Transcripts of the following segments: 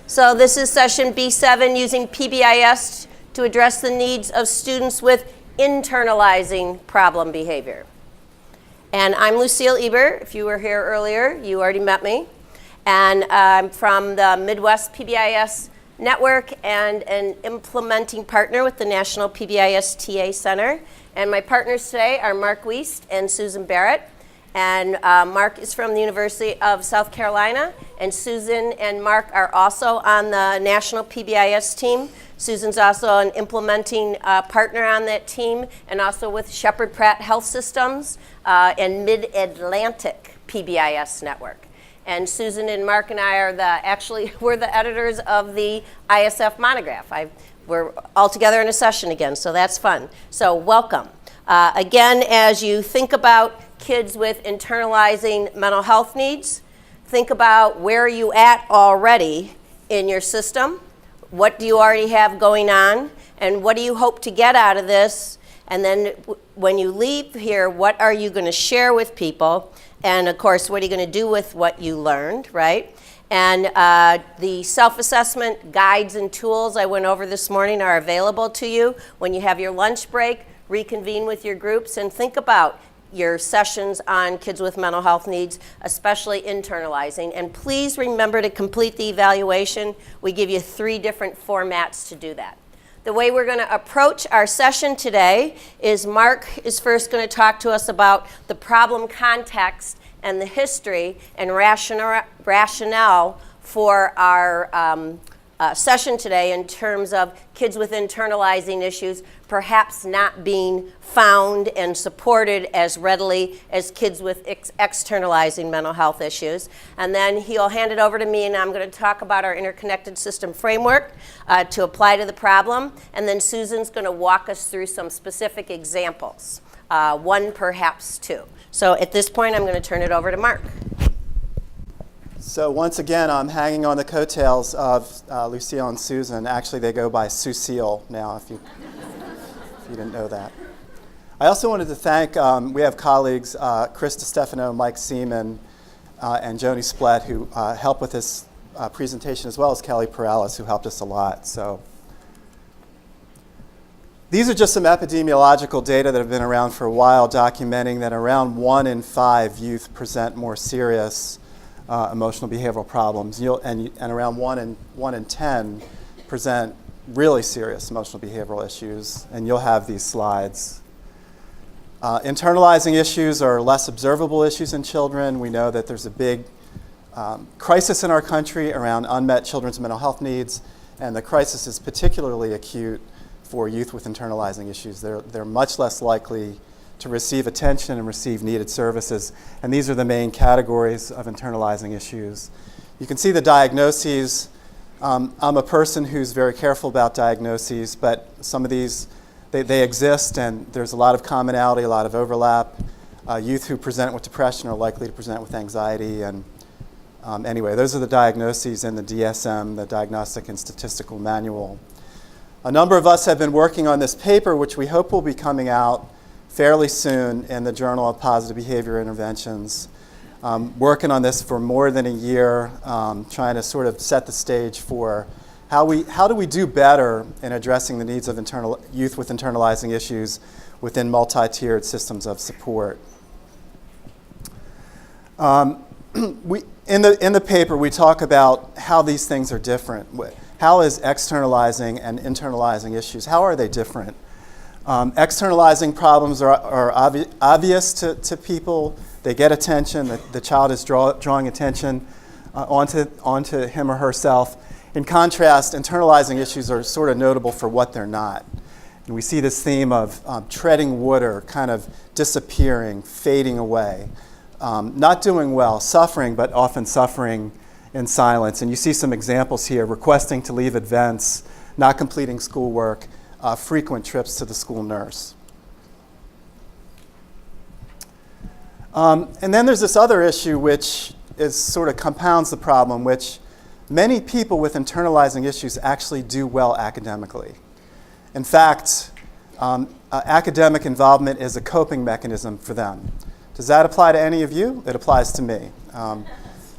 So this is session B7, using PBIS to address the needs of students with internalizing problem behavior. And I'm Lucille Eber. If you were here earlier, you already met me. And I'm from the Midwest PBIS Network and an implementing partner with the National PBIS TA Center. And my partners today are Mark Wiest and Susan Barrett. And Mark is from the University of South Carolina, and Susan and Mark are also on the National PBIS team. Susan's also an implementing partner on that team, and also with Shepherd Pratt Health Systems and Mid-Atlantic PBIS Network. And Susan and Mark and I are we're the editors of the ISF monograph. We're all together in a session again, so that's fun. So welcome. Again, as you think about kids with internalizing mental health needs, think about where are you at already in your system, what do you already have going on, and what do you hope to get out of this, and then when you leave here, what are you going to share with people, and of course, what are you going to do with what you learned, right? And the self-assessment guides and tools I went over this morning are available to you. When you have your lunch break, reconvene with your groups and think about your sessions on kids with mental health needs, especially internalizing. And please remember to complete the evaluation. We give you 3 different formats to do that. The way we're going to approach our session today is Mark is first going to talk to us about the problem context and the history and rationale for our session today in terms of kids with internalizing issues perhaps not being found and supported as readily as kids with externalizing mental health issues. And then he'll hand it over to me, and I'm going to talk about our interconnected system framework to apply to the problem. And then Susan's going to walk us through some specific examples, 1, perhaps 2. So at this point, I'm going to turn it over to Mark. So once again, I'm hanging on the coattails of Lucille and Susan. Actually, they go by Sucille now, if you didn't know that. I also wanted to thank, we have colleagues, Chris DiStefano, Mike Seaman, and Joni Splett, who helped with this presentation, as well as Kelly Perales, who helped us a lot. So these are just some epidemiological data that have been around for a while, documenting that around 1 in 5 youth present more serious emotional behavioral problems, and around 1 in 10 present really serious emotional behavioral issues, and you'll have these slides. Internalizing issues are less observable issues in children. We know that there's a big crisis in our country around unmet children's mental health needs, and the crisis is particularly acute for youth with internalizing issues. They're much less likely to receive attention and receive needed services. And these are the main categories of internalizing issues. You can see the diagnoses. I'm a person who's very careful about diagnoses, but some of these, they exist, and there's a lot of commonality, a lot of overlap. Youth who present with depression are likely to present with anxiety. And anyway, those are the diagnoses in the DSM, the Diagnostic and Statistical Manual. A number of us have been working on this paper, which we hope will be coming out fairly soon in the Journal of Positive Behavior Interventions. Working on this for more than a year, trying to sort of set the stage for how do we do better in addressing the needs of youth with internalizing issues within multi-tiered systems of support. In the paper, we talk about how these things are different. How is externalizing and internalizing issues, how are they different? Externalizing problems are obvious to people. They get attention. The child is drawing attention onto him or herself. In contrast, internalizing issues are sort of notable for what they're not. And we see this theme of treading water, kind of disappearing, fading away, not doing well, suffering, but often suffering in silence. And you see some examples here: requesting to leave events, not completing schoolwork, frequent trips to the school nurse. And then there's this other issue which sort of compounds the problem, which many people with internalizing issues actually do well academically. In fact, academic involvement is a coping mechanism for them. Does that apply to any of you? It applies to me.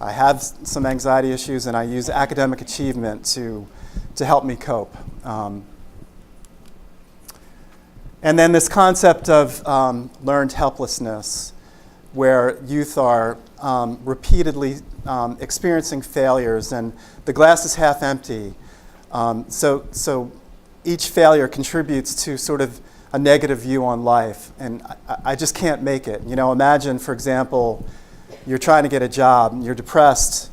I have some anxiety issues, and I use academic achievement to help me cope. And then this concept of learned helplessness, where youth are repeatedly experiencing failures, and the glass is half empty. So each failure contributes to sort of a negative view on life, and I just can't make it. You know, imagine, for example, you're trying to get a job, you're depressed,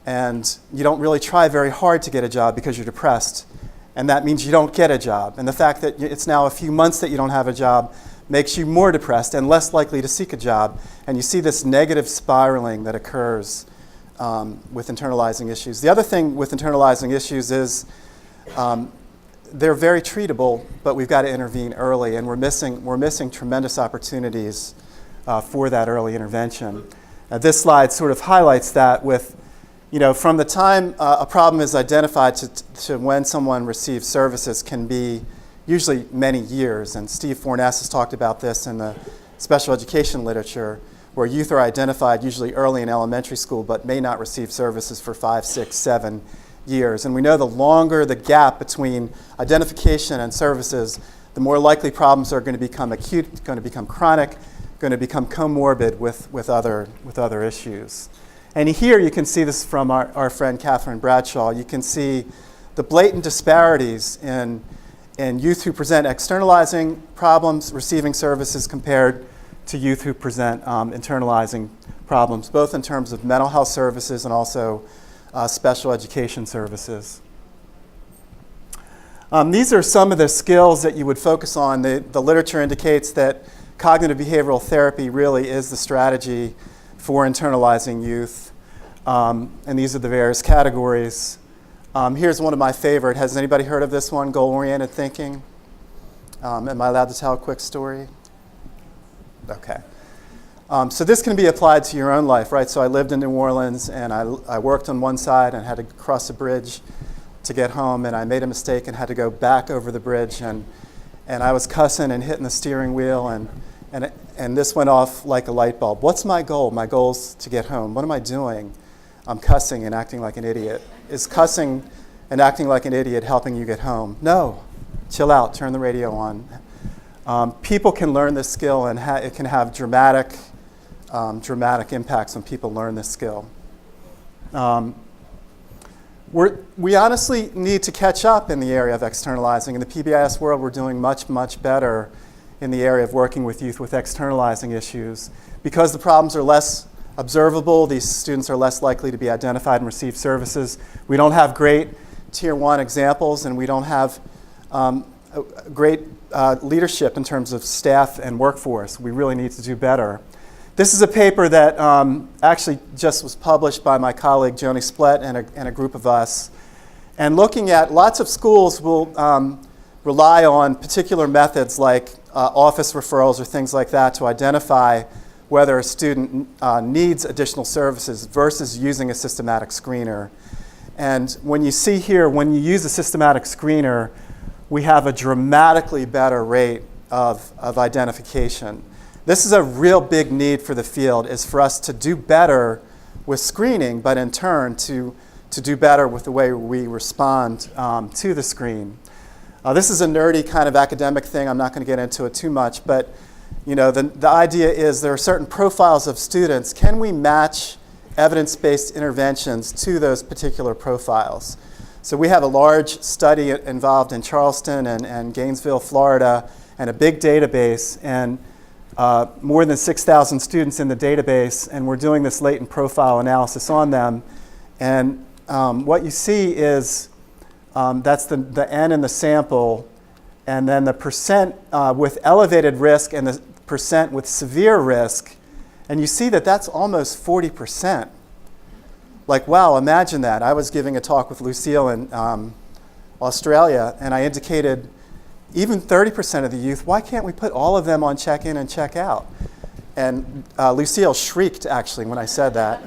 and you don't really try very hard to get a job because you're depressed, and that means you don't get a job. And the fact that it's now a few months that you don't have a job makes you more depressed and less likely to seek a job, and you see this negative spiraling that occurs with internalizing issues. The other thing with internalizing issues is they're very treatable, but we've got to intervene early, and we're missing tremendous opportunities for that early intervention. This slide sort of highlights that with, you know, from the time a problem is identified to when someone receives services can be usually many years, and Steve Forness has talked about this in the special education literature, where youth are identified usually early in elementary school but may not receive services for 5, 6, 7 years. And we know the longer the gap between identification and services, the more likely problems are going to become acute, going to become chronic, going to become comorbid with other issues. And here you can see this from our friend Catherine Bradshaw. You can see the blatant disparities in youth who present externalizing problems receiving services compared to youth who present internalizing problems, both in terms of mental health services and also special education services. These are some of the skills that you would focus on. The literature indicates that cognitive behavioral therapy really is the strategy for internalizing youth. And these are the various categories. Here's one of my favorite. Has anybody heard of this one, goal-oriented thinking? Am I allowed to tell a quick story? Okay. So this can be applied to your own life, right? So I lived in New Orleans, and I worked on one side and had to cross a bridge to get home, and I made a mistake and had to go back over the bridge, and I was cussing and hitting the steering wheel, and this went off like a light bulb. What's my goal? My goal's to get home. What am I doing? I'm cussing and acting like an idiot. Is cussing and acting like an idiot helping you get home? No. Chill out. Turn the radio on. People can learn this skill, and it can have dramatic impacts when people learn this skill. We honestly need to catch up in the area of externalizing. In the PBIS world, we're doing much, much better in the area of working with youth with externalizing issues. Because the problems are less observable, these students are less likely to be identified and receive services. We don't have great Tier 1 examples, and we don't have great leadership in terms of staff and workforce. We really need to do better. This is a paper that actually just was published by my colleague Joni Splett and a group of us. And looking at, lots of schools will rely on particular methods like office referrals or things like that to identify whether a student needs additional services versus using a systematic screener. And when you see here, when you use a systematic screener, we have a dramatically better rate of identification. This is a real big need for the field, is for us to do better with screening, but in turn to do better with the way we respond to the screen. This is a nerdy kind of academic thing. I'm not going to get into it too much, but you know, the idea is there are certain profiles of students. Can we match evidence-based interventions to those particular profiles? So we have a large study involved in Charleston and Gainesville, Florida, and a big database, and more than 6,000 students in the database, and we're doing this latent profile analysis on them. And what you see is that's the N in the sample, and then the percent with elevated risk and the percent with severe risk, and you see that that's almost 40%. Like, wow, imagine that. I was giving a talk with Lucille in Australia, and I indicated even 30% of the youth, why can't we put all of them on check-in and check-out? And Lucille shrieked, actually, when I said that.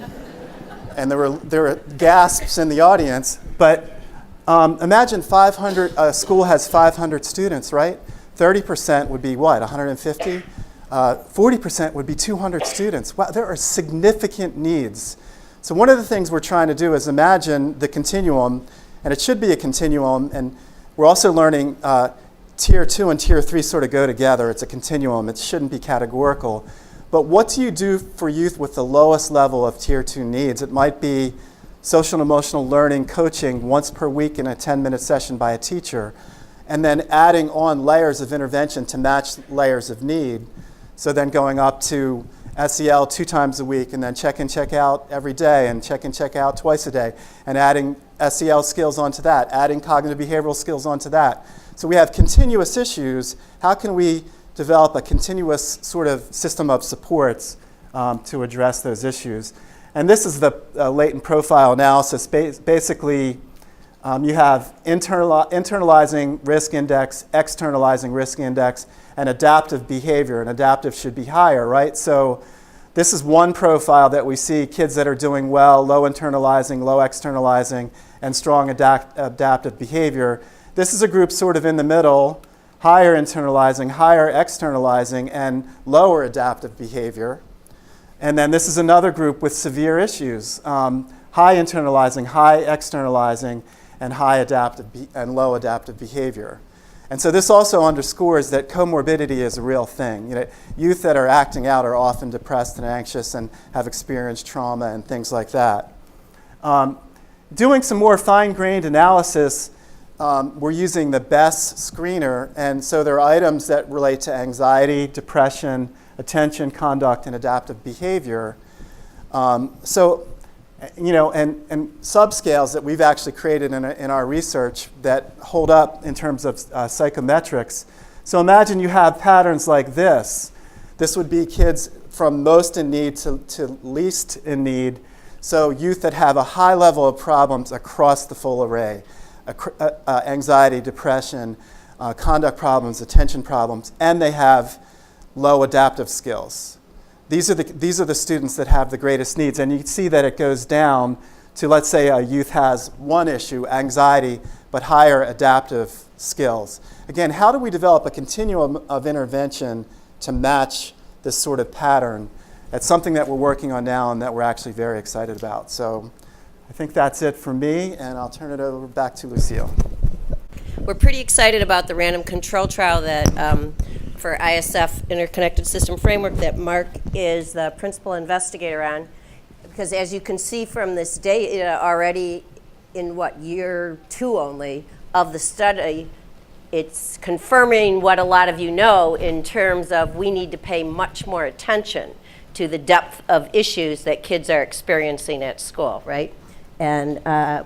And there were gasps in the audience. But imagine 500, a school has 500 students, right? 30% would be what, 150? 40% would be 200 students. Wow, there are significant needs So one of the things we're trying to do is imagine the continuum, and it should be a continuum, and we're also learning Tier 2 and Tier 3 sort of go together. It's a continuum. It shouldn't be categorical. But what do you do for youth with the lowest level of Tier 2 needs? It might be social and emotional learning coaching once per week in a 10-minute session by a teacher, and then adding on layers of intervention to match layers of need. So then going up to SEL 2 times a week, and then check in, check out every day, and check in, check out twice a day, and adding SEL skills onto that, adding cognitive behavioral skills onto that. So we have continuous issues. How can we develop a continuous sort of system of supports to address those issues? And this is the latent profile analysis. Basically, you have internalizing risk index, externalizing risk index, and adaptive behavior. And adaptive should be higher, right? So this is one profile that we see, kids that are doing well, low internalizing, low externalizing, and strong adaptive behavior. This is a group sort of in the middle, higher internalizing, higher externalizing, and lower adaptive behavior. And then this is another group with severe issues, high internalizing, high externalizing, and high adaptive and low adaptive behavior. And so this also underscores that comorbidity is a real thing. You know, youth that are acting out are often depressed and anxious and have experienced trauma and things like that. Doing some more fine-grained analysis, we're using the BESS screener, and so there are items that relate to anxiety, depression, attention, conduct, and adaptive behavior. You know, and subscales that we've actually created in our research that hold up in terms of psychometrics. So imagine you have patterns like this. This would be kids from most in need to least in need. So youth that have a high level of problems across the full array. Anxiety, depression, conduct problems, attention problems, and they have low adaptive skills. These are the students that have the greatest needs, and you can see that it goes down to, let's say a youth has one issue, anxiety, but higher adaptive skills. Again, how do we develop a continuum of intervention to match this sort of pattern? That's something that we're working on now and that we're actually very excited about. So I think that's it for me, and I'll turn it over back to Lucille. We're pretty excited about the random control trial that for ISF Interconnected System Framework that Mark is the principal investigator on, because as you can see from this data already in year 2 only of the study, it's confirming what a lot of you know in terms of we need to pay much more attention to the depth of issues that kids are experiencing at school, right? And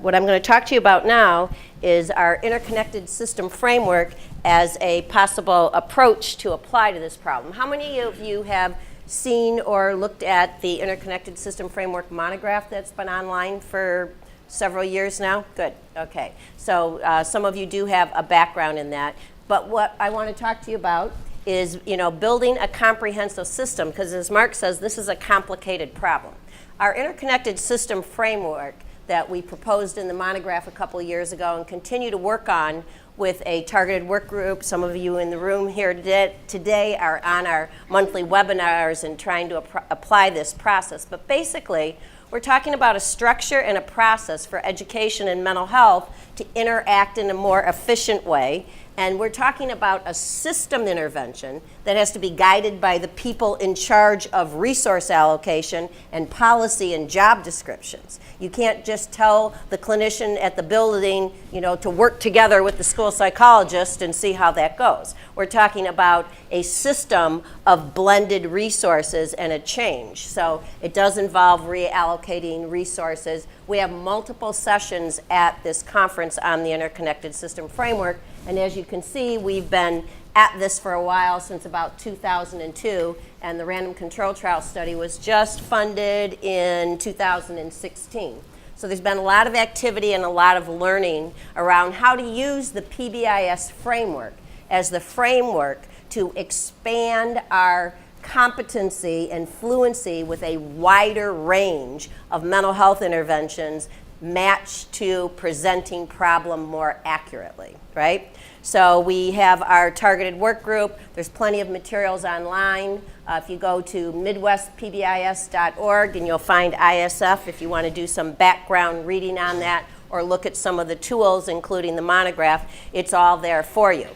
what I'm going to talk to you about now is our interconnected system framework as a possible approach to apply to this problem. How many of you have seen or looked at the interconnected system framework monograph that's been online for several years now? Good, okay. So some of you do have a background in that. But what I want to talk to you about is, building a comprehensive system, because as Mark says, this is a complicated problem. Our interconnected system framework that we proposed in the monograph a couple of years ago and continue to work on with a targeted work group. Some of you in the room here today are on our monthly webinars and trying to apply this process. But basically, we're talking about a structure and a process for education and mental health to interact in a more efficient way. And we're talking about a system intervention that has to be guided by the people in charge of resource allocation and policy and job descriptions. You can't just tell the clinician at the building, to work together with the school psychologist and see how that goes. We're talking about a system of blended resources and a change. So it does involve reallocating resources. We have multiple sessions at this conference on the Interconnected System Framework. And as you can see, we've been at this for a while, since about 2002, and the random control trial study was just funded in 2016. So there's been a lot of activity and a lot of learning around how to use the PBIS framework as the framework to expand our competency and fluency with a wider range of mental health interventions matched to presenting problem more accurately, right? So we have our targeted work group. There's plenty of materials online. If you go to midwestpbis.org, and you'll find ISF if you want to do some background reading on that or look at some of the tools, including the monograph, it's all there for you.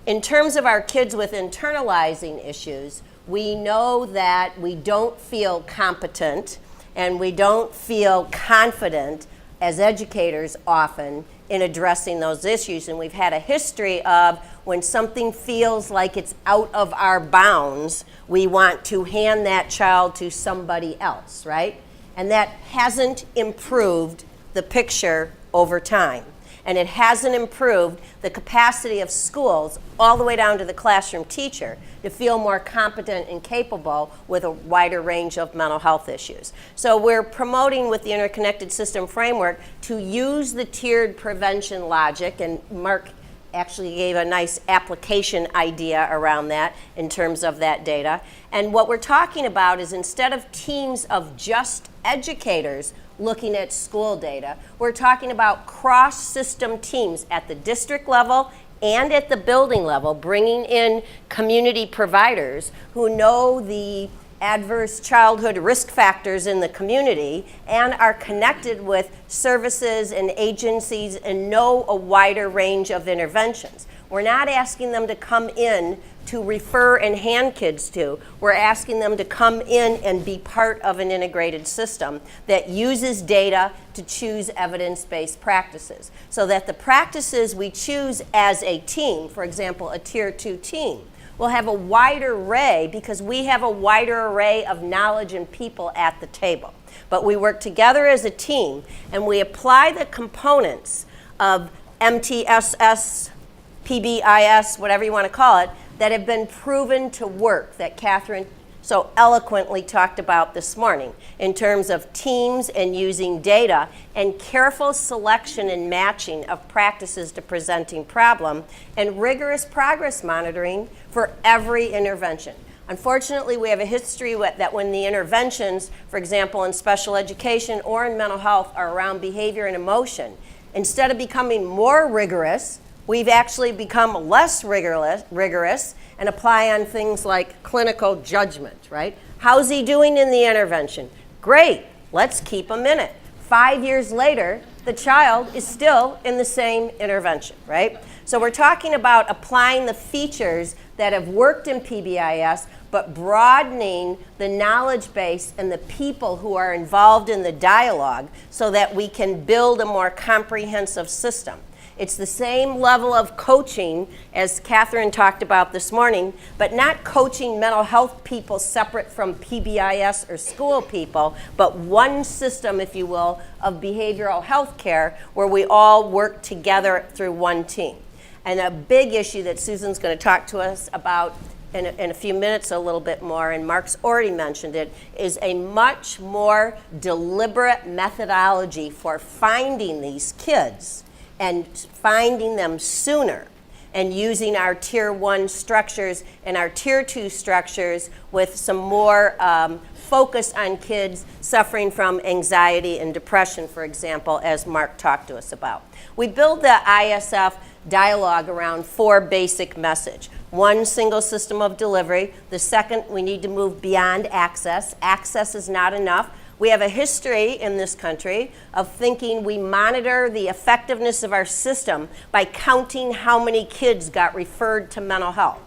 In terms of our kids with internalizing issues, we know that we don't feel competent and we don't feel confident as educators often in addressing those issues. And we've had a history of when something feels like it's out of our bounds, we want to hand that child to somebody else, right? And that hasn't improved the picture over time. And it hasn't improved the capacity of schools all the way down to the classroom teacher to feel more competent and capable with a wider range of mental health issues. So we're promoting with the interconnected system framework to use the tiered prevention logic, and Mark actually gave a nice application idea around that in terms of that data. And what we're talking about is instead of teams of just educators looking at school data, we're talking about cross-system teams at the district level and at the building level, bringing in community providers who know the adverse childhood risk factors in the community and are connected with services and agencies and know a wider range of interventions. We're not asking them to come in to refer and hand kids to. We're asking them to come in and be part of an integrated system that uses data to choose evidence-based practices, so that the practices we choose as a team, for example, a Tier 2 team, will have a wider array because we have a wider array of knowledge and people at the table. But we work together as a team and we apply the components of MTSS, PBIS, whatever you want to call it, that have been proven to work, that Catherine so eloquently talked about this morning, in terms of teams and using data and careful selection and matching of practices to presenting problem and rigorous progress monitoring for every intervention. Unfortunately, we have a history that when the interventions, for example, in special education or in mental health, are around behavior and emotion, instead of becoming more rigorous, we've actually become less rigorous and apply on things like clinical judgment, right? How's he doing in the intervention? Great, let's keep him in it. 5 years later, the child is still in the same intervention, right? So we're talking about applying the features that have worked in PBIS, but broadening the knowledge base and the people who are involved in the dialogue so that we can build a more comprehensive system. It's the same level of coaching as Catherine talked about this morning, but not coaching mental health people separate from PBIS or school people, but one system, if you will, of behavioral health care where we all work together through one team. And a big issue that Susan's going to talk to us about in a few minutes a little bit more, and Mark's already mentioned it, is a much more deliberate methodology for finding these kids and finding them sooner, and using our Tier 1 structures and our Tier 2 structures with some more focus on kids suffering from anxiety and depression, for example, as Mark talked to us about. We build the ISF dialogue around 4 basic messages. 1, single system of delivery. The second, we need to move beyond access. Access is not enough. We have a history in this country of thinking we monitor the effectiveness of our system by counting how many kids got referred to mental health.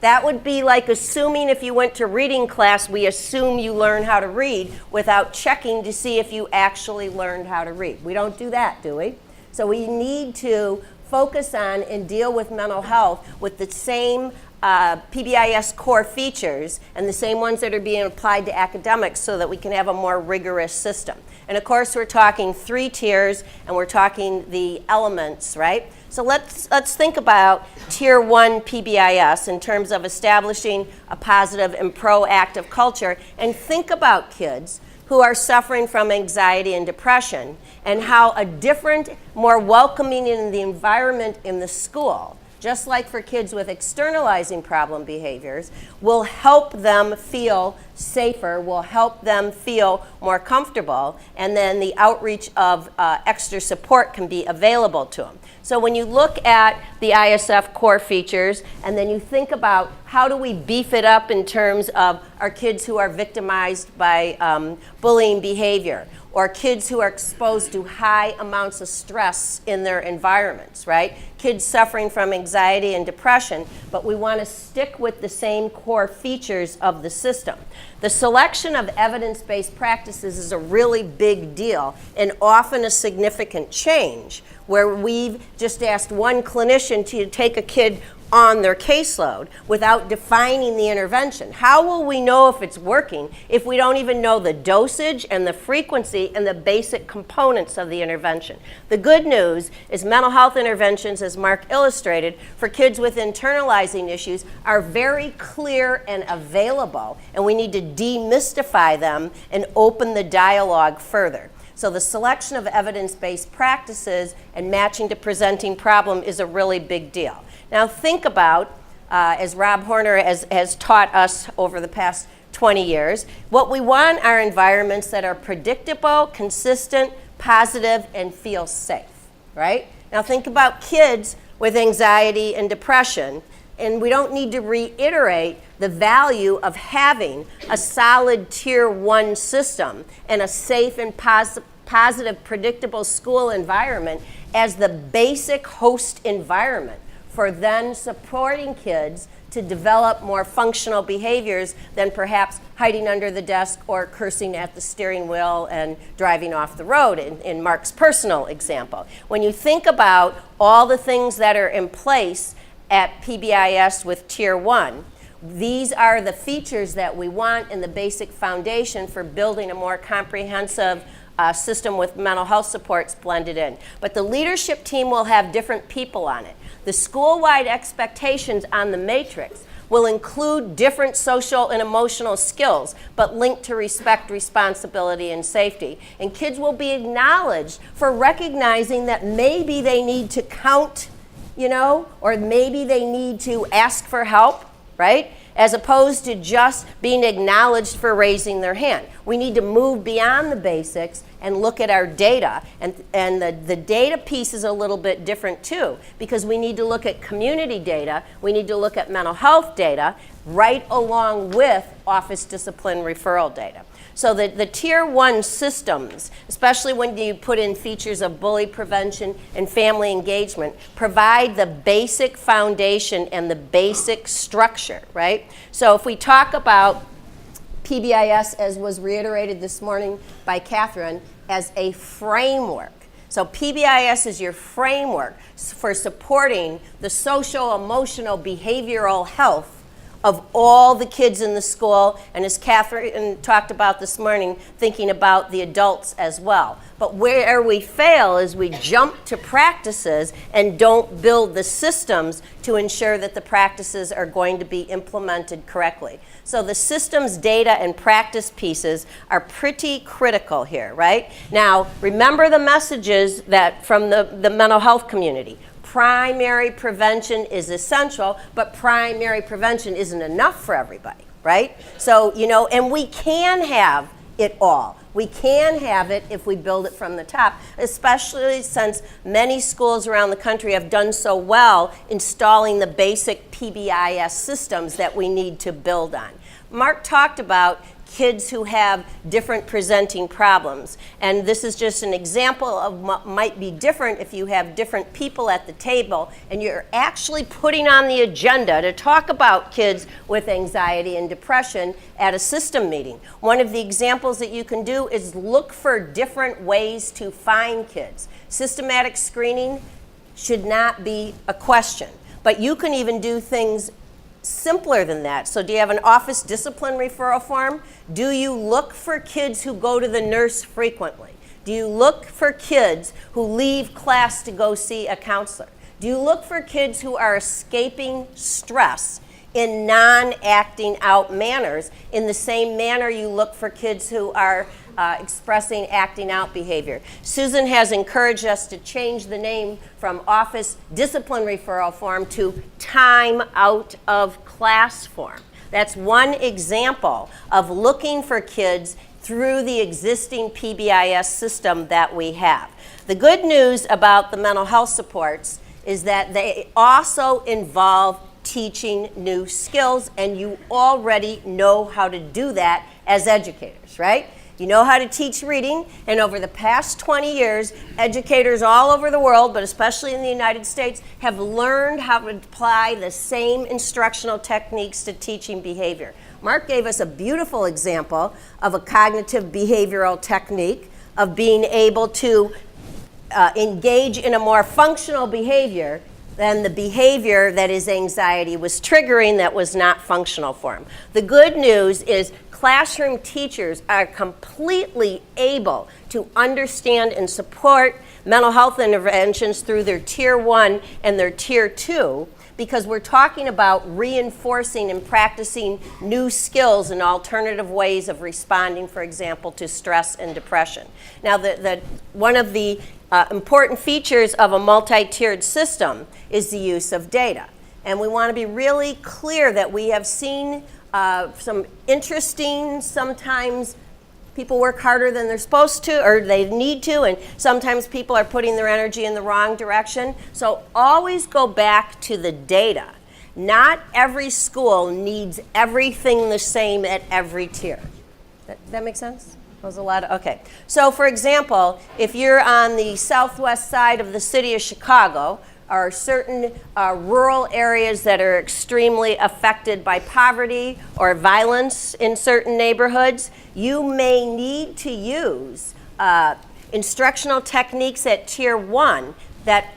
That would be like assuming if you went to reading class, we assume you learn how to read without checking to see if you actually learned how to read. We don't do that, do we? So we need to focus on and deal with mental health with the same PBIS core features and the same ones that are being applied to academics so that we can have a more rigorous system. And of course, we're talking 3 tiers and we're talking the elements, right? So let's think about Tier 1 PBIS in terms of establishing a positive and proactive culture, and think about kids who are suffering from anxiety and depression and how a different, more welcoming in the environment in the school just like for kids with externalizing problem behaviors, will help them feel safer, will help them feel more comfortable, and then the outreach of extra support can be available to them. So when you look at the ISF core features and then you think about how do we beef it up in terms of our kids who are victimized by bullying behavior, or kids who are exposed to high amounts of stress in their environments, right? Kids suffering from anxiety and depression, but we want to stick with the same core features of the system. The selection of evidence-based practices is a really big deal and often a significant change, where we've just asked one clinician to take a kid on their caseload without defining the intervention. How will we know if it's working if we don't even know the dosage and the frequency and the basic components of the intervention? The good news is mental health interventions, as Mark illustrated, for kids with internalizing issues are very clear and available, and we need to demystify them and open the dialogue further. So the selection of evidence-based practices and matching to presenting problem is a really big deal. Now think about, as Rob Horner has taught us over the past 20 years, what we want are environments that are predictable, consistent, positive, and feel safe, right? Now think about kids with anxiety and depression, and we don't need to reiterate the value of having a solid tier 1 system and a safe and positive, predictable school environment as the basic host environment for then supporting kids to develop more functional behaviors than perhaps hiding under the desk or cursing at the steering wheel and driving off the road in Mark's personal example. When you think about all the things that are in place at PBIS with Tier 1, these are the features that we want in the basic foundation for building a more comprehensive system with mental health supports blended in. But the leadership team will have different people on it. The school-wide expectations on the matrix will include different social and emotional skills, but linked to respect, responsibility, and safety. And kids will be acknowledged for recognizing that maybe they need to count, or maybe they need to ask for help, right? As opposed to just being acknowledged for raising their hand. We need to move beyond the basics and look at our data. And the data piece is a little bit different too, because we need to look at community data, we need to look at mental health data, right along with office discipline referral data. So the Tier 1 systems, especially when you put in features of bully prevention and family engagement, provide the basic foundation and the basic structure, right? So if we talk about PBIS, as was reiterated this morning by Catherine, as a framework. So PBIS is your framework for supporting the social, emotional, behavioral health of all the kids in the school, and as Catherine talked about this morning, thinking about the adults as well. But where we fail is we jump to practices and don't build the systems to ensure that the practices are going to be implemented correctly. So the systems, data, and practice pieces are pretty critical here, right? Now, remember the messages that from the mental health community. Primary prevention is essential, but primary prevention isn't enough for everybody, right? So, and we can have it all. We can have it if we build it from the top, especially since many schools around the country have done so well installing the basic PBIS systems that we need to build on. Mark talked about kids who have different presenting problems. And this is just an example of what might be different if you have different people at the table and you're actually putting on the agenda to talk about kids with anxiety and depression at a system meeting. One of the examples that you can do is look for different ways to find kids. Systematic screening should not be a question, but you can even do things simpler than that. So do you have an office discipline referral form? Do you look for kids who go to the nurse frequently? Do you look for kids who leave class to go see a counselor? Do you look for kids who are escaping stress in non-acting out manners in the same manner you look for kids who are expressing acting out behavior. Susan has encouraged us to change the name from office discipline referral form to time out of class form. That's one example of looking for kids through the existing PBIS system that we have. The good news about the mental health supports is that they also involve teaching new skills, and you already know how to do that as educators, right? You know how to teach reading, and over the past 20 years, educators all over the world, but especially in the United States, have learned how to apply the same instructional techniques to teaching behavior. Mark gave us a beautiful example of a cognitive behavioral technique of being able to engage in a more functional behavior than the behavior that his anxiety was triggering that was not functional for him. The good news is classroom teachers are completely able to understand and support mental health interventions through their Tier 1 and their Tier 2, because we're talking about reinforcing and practicing new skills and alternative ways of responding, for example, to stress and depression. Now, one of the important features of a multi-tiered system is the use of data. And we want to be really clear that we have seen some interesting, sometimes people work harder than they're supposed to or they need to, and sometimes people are putting their energy in the wrong direction. So always go back to the data. Not every school needs everything the same at every tier. That make sense? That was a lot of, okay. So for example, if you're on the southwest side of the city of Chicago, are certain rural areas that are extremely affected by poverty or violence in certain neighborhoods, you may need to use instructional techniques at Tier 1 that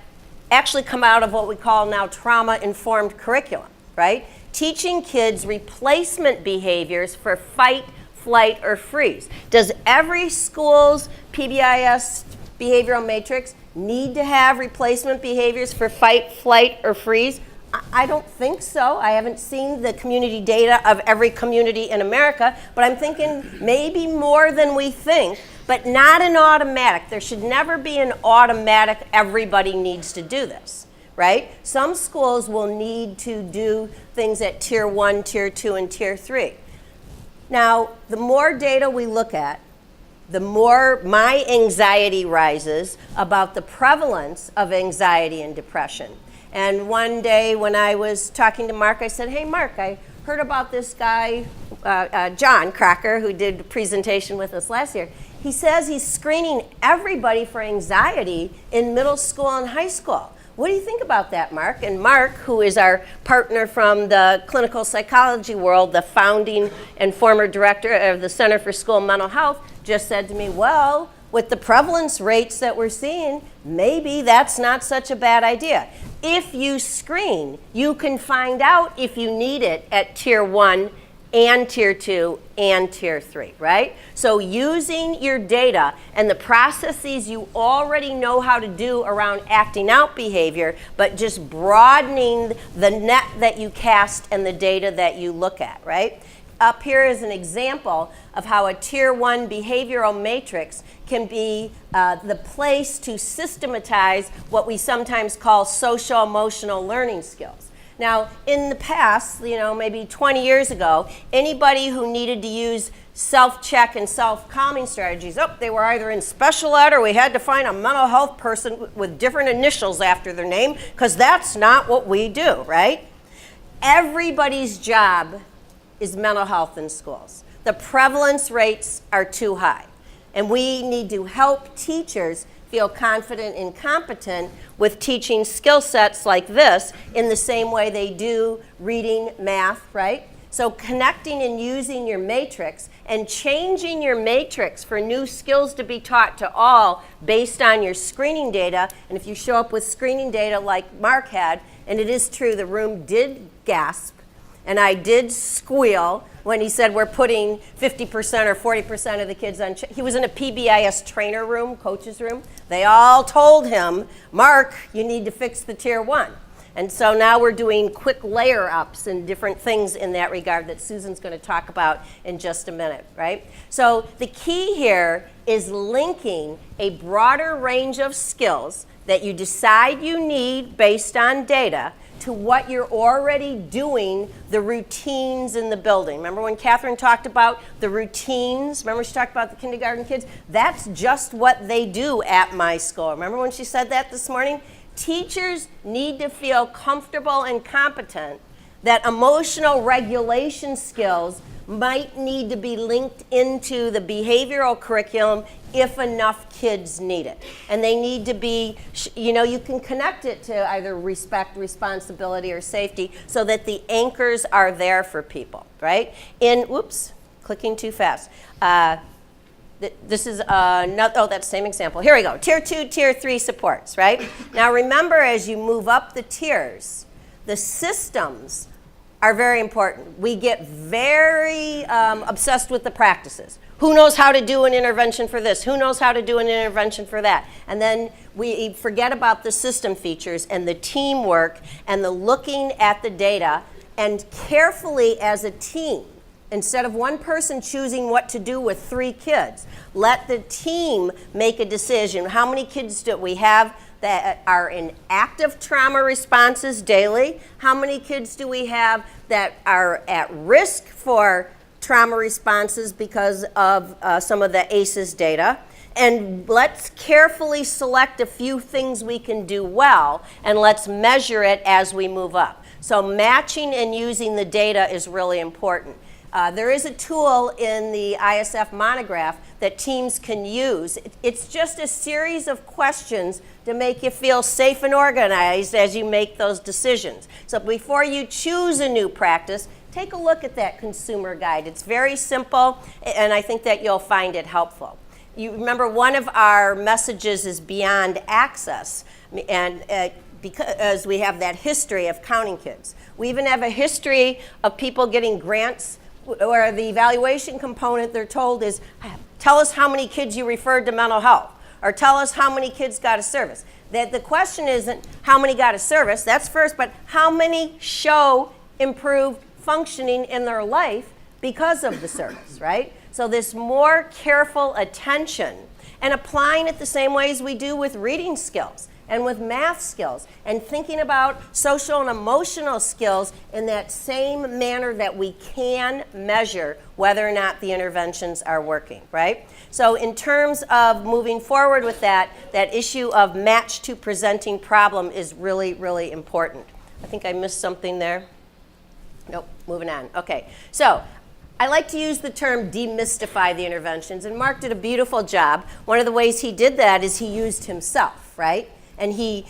actually come out of what we call now trauma-informed curriculum, right? Teaching kids replacement behaviors for fight, flight, or freeze. Does every school's PBIS behavioral matrix need to have replacement behaviors for fight, flight, or freeze? I don't think so. I haven't seen the community data of every community in America, but I'm thinking maybe more than we think, but not an automatic. There should never be an automatic, everybody needs to do this, right? Some schools will need to do things at Tier 1, Tier 2, and Tier 3. Now, the more data we look at, the more my anxiety rises about the prevalence of anxiety and depression. And one day when I was talking to Mark, I said, hey, Mark, I heard about this guy, John Crocker, who did a presentation with us last year. He says he's screening everybody for anxiety in middle school and high school. What do you think about that, Mark? And Mark, who is our partner from the clinical psychology world, the founding and former director of the Center for School Mental Health, just said to me, well, with the prevalence rates that we're seeing, maybe that's not such a bad idea. If you screen, you can find out if you need it at Tier 1 and Tier 2 and Tier 3, right? So using your data and the processes you already know how to do around acting out behavior, but just broadening the net that you cast and the data that you look at, right? Up here is an example of how a Tier 1 behavioral matrix can be the place to systematize what we sometimes call social-emotional learning skills. Now, in the past, maybe 20 years ago, anybody who needed to use self-check and self-calming strategies, they were either in special ed or we had to find a mental health person with different initials after their name, because that's not what we do, right? Everybody's job is mental health in schools. The prevalence rates are too high, and we need to help teachers feel confident and competent with teaching skill sets like this in the same way they do reading, math, right? So connecting and using your matrix and changing your matrix for new skills to be taught to all based on your screening data. And if you show up with screening data like Mark had, and it is true, the room did gasp, and I did squeal when he said we're putting 50% or 40% of the kids on. He was in a PBIS trainer room, coach's room. They all told him, Mark, you need to fix the Tier 1. And so now we're doing quick layer ups and different things in that regard that Susan's going to talk about in just a minute, right? So the key here is linking a broader range of skills that you decide you need based on data to what you're already doing, the routines in the building. Remember when Catherine talked about the routines? Remember she talked about the kindergarten kids? That's just what they do at my school. Remember when she said that this morning? Teachers need to feel comfortable and competent that emotional regulation skills might need to be linked into the behavioral curriculum if enough kids need it. And they need to be, you can connect it to either respect, responsibility, or safety so that the anchors are there for people, right? Clicking too fast. This is that same example. Here we go. Tier 2, Tier 3 supports, right? Now remember, as you move up the tiers, the systems are very important. We get very obsessed with the practices. Who knows how to do an intervention for this? Who knows how to do an intervention for that? And then we forget about the system features and the teamwork and the looking at the data and carefully as a team. Instead of one person choosing what to do with 3 kids, let the team make a decision. How many kids do we have that are in active trauma responses daily? How many kids do we have that are at risk for trauma responses because of some of the ACEs data? And let's carefully select a few things we can do well, and let's measure it as we move up. So matching and using the data is really important. There is a tool in the ISF monograph that teams can use. It's just a series of questions to make you feel safe and organized as you make those decisions. So before you choose a new practice, take a look at that consumer guide. It's very simple, and I think that you'll find it helpful. You remember one of our messages is beyond access, and because we have that history of counting kids. We even have a history of people getting grants where the evaluation component they're told is, tell us how many kids you referred to mental health, or tell us how many kids got a service. That the question isn't how many got a service, that's first, but how many show improved functioning in their life because of the service, right? So this more careful attention and applying it the same ways we do with reading skills and with math skills, and thinking about social and emotional skills in that same manner that we can measure whether or not the interventions are working, right? So in terms of moving forward with that issue of match to presenting problem is really, really important. I think I missed something there. Nope, moving on. Okay, so I like to use the term demystify the interventions, and Mark did a beautiful job. One of the ways he did that is he used himself, right? And he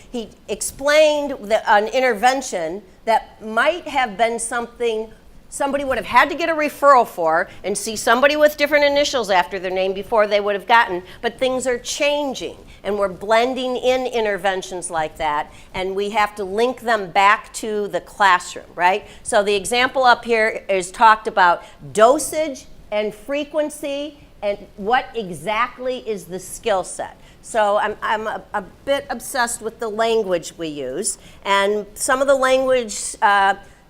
explained an intervention that might have been something somebody would have had to get a referral for and see somebody with different initials after their name before they would have gotten, but things are changing and we're blending in interventions like that, and we have to link them back to the classroom, right? So the example up here is talked about dosage and frequency and what exactly is the skill set. So I'm a bit obsessed with the language we use, and some of the language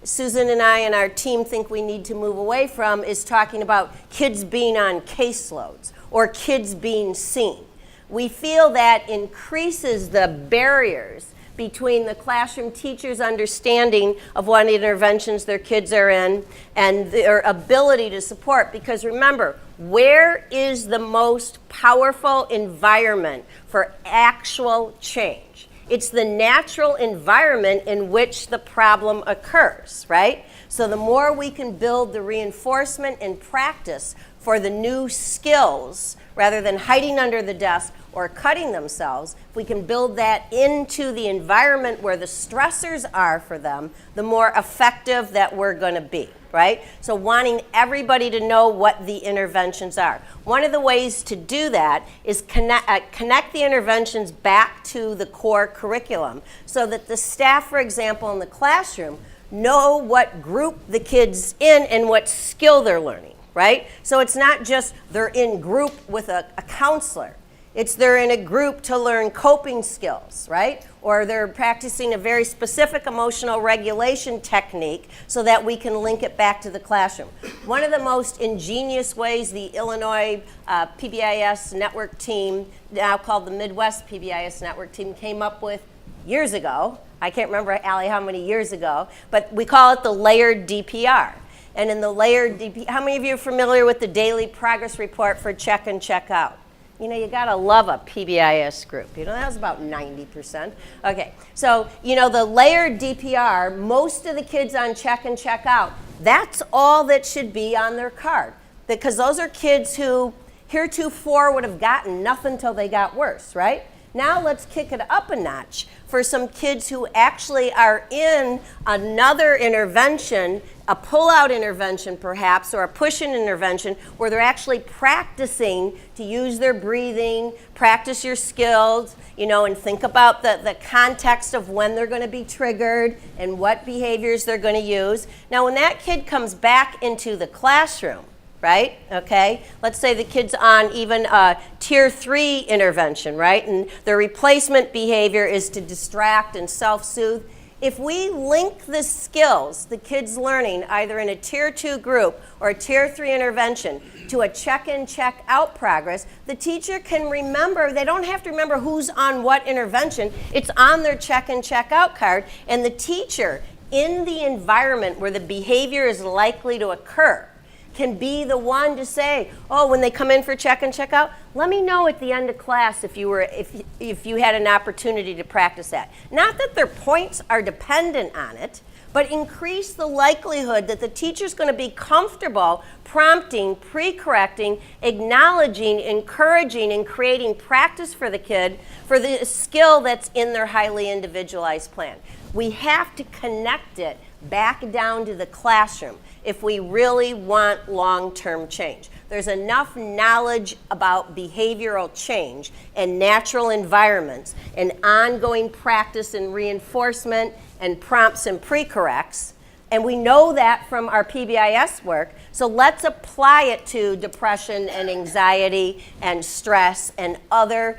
Susan and I and our team think we need to move away from is talking about kids being on caseloads or kids being seen. We feel that increases the barriers between the classroom teachers' understanding of what interventions their kids are in and their ability to support. Because remember, where is the most powerful environment for actual change? It's the natural environment in which the problem occurs, right? So the more we can build the reinforcement and practice for the new skills, rather than hiding under the desk or cutting themselves, if we can build that into the environment where the stressors are for them, the more effective that we're going to be, right? So wanting everybody to know what the interventions are. One of the ways to do that is connect the interventions back to the core curriculum so that the staff, for example, in the classroom, know what group the kid's in and what skill they're learning, right? So it's not just they're in group with a counselor. they're in a group to learn coping skills, right? Or they're practicing a very specific emotional regulation technique so that we can link it back to the classroom. One of the most ingenious ways the Illinois PBIS network team, now called the Midwest PBIS network team, came up with years ago, I can't remember, Allie, how many years ago, but we call it the layered DPR. And in the layered DPR, how many of you are familiar with the daily progress report for check and check out? You know, you gotta love a PBIS group. You know, that was about 90%. Okay, so, you know, the layered DPR, most of the kids on check and check out, that's all that should be on their card. Because those are kids who heretofore would have gotten nothing till they got worse, right? Now let's kick it up a notch for some kids who actually are in another intervention, a pull-out intervention perhaps, or a push-in intervention, where they're actually practicing to use their breathing, practice your skills, you know, and think about the context of when they're going to be triggered and what behaviors they're going to use. Now, when that kid comes back into the classroom, right? Okay, let's say the kid's on even a tier 3 intervention, right? And the replacement behavior is to distract and self-soothe. If we link the skills the kid's learning either in a tier 2 group or a tier 3 intervention to a check-in, check-out progress, the teacher can remember, they don't have to remember who's on what intervention, it's on their check-in, check-out card, and the teacher in the environment where the behavior is likely to occur can be the one to say, oh, when they come in for check and check out, let me know at the end of class if you had an opportunity to practice that. Not that their points are dependent on it, but increase the likelihood that the teacher's going to be comfortable prompting, pre-correcting, acknowledging, encouraging, and creating practice for the kid for the skill that's in their highly individualized plan. We have to connect it back down to the classroom if we really want long-term change. There's enough knowledge about behavioral change and natural environments and ongoing practice and reinforcement and prompts and pre-corrects, and we know that from our PBIS work, so let's apply it to depression and anxiety and stress and other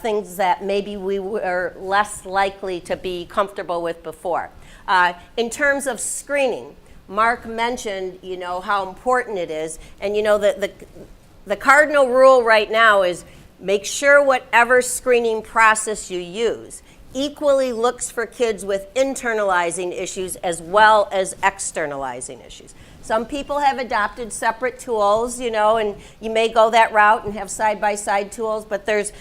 things that maybe we were less likely to be comfortable with before. In terms of screening, Mark mentioned, you know, how important it is, and you know the cardinal rule right now is make sure whatever screening process you use equally looks for kids with internalizing issues as well as externalizing issues. Some people have adopted separate tools, you know, and you may go that route and have side-by-side tools, but there's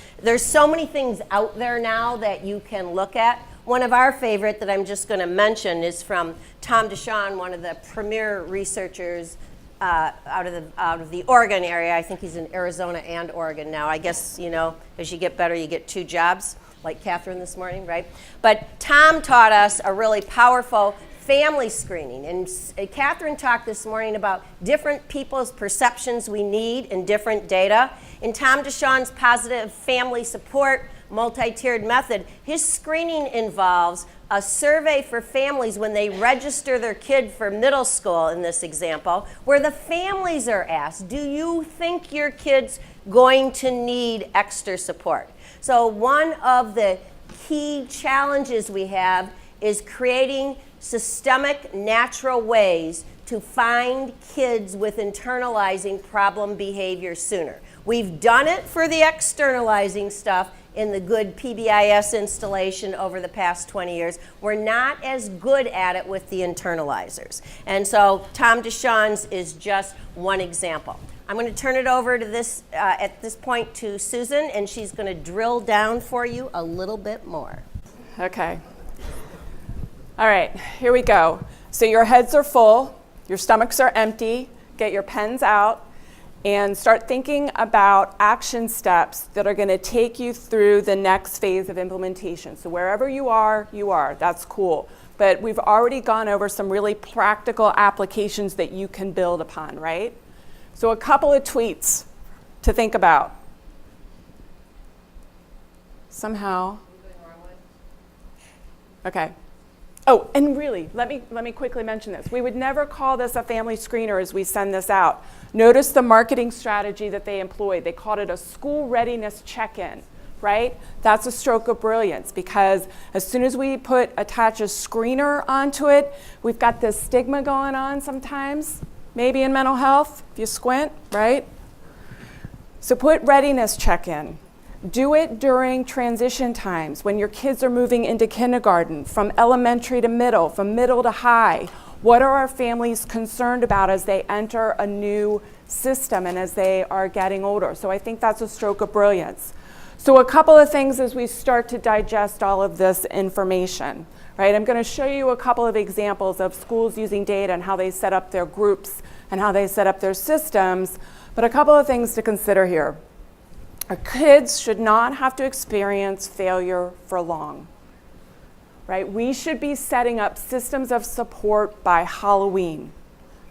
so many things out there now that you can look at. One of our favorite that I'm just going to mention is from Tom DeShawn, one of the premier researchers out of the Oregon area. I think he's in Arizona and Oregon now. I guess, you know, as you get better, you get 2 jobs, like Catherine this morning, right? But Tom taught us a really powerful family screening. And Catherine talked this morning about different people's perceptions we need and different data. In Tom DeShawn's positive family support multi-tiered method, his screening involves a survey for families when they register their kid for middle school, in this example, where the families are asked, do you think your kid's going to need extra support? So one of the key challenges we have is creating systemic, natural ways to find kids with internalizing problem behavior sooner. We've done it for the externalizing stuff in the good PBIS installation over the past 20 years. We're not as good at it with the internalizers. And so Tom DeShawn's is just one example. I'm going to turn it over to this, at this point to Susan, and she's going to drill down for you a little bit more. Okay. All right, here we go. So your heads are full, your stomachs are empty. Get your pens out and start thinking about action steps that are going to take you through the next phase of implementation. So wherever you are, that's cool. But we've already gone over some really practical applications that you can build upon, right? So a couple of tweets to think about. Somehow. Okay. Oh, and really, let me quickly mention this. We would never call this a family screener as we send this out. Notice the marketing strategy that they employed. They called it a school readiness check-in, right? That's a stroke of brilliance, because as soon as we attach a screener onto it, we've got this stigma going on sometimes, maybe in mental health, if you squint, right? So put readiness check-in. Do it during transition times when your kids are moving into kindergarten, from elementary to middle, from middle to high. What are our families concerned about as they enter a new system and as they are getting older? So I think that's a stroke of brilliance. So a couple of things as we start to digest all of this information, right? I'm going to show you a couple of examples of schools using data and how they set up their groups and how they set up their systems, but a couple of things to consider here. Our kids should not have to experience failure for long, right? We should be setting up systems of support by Halloween,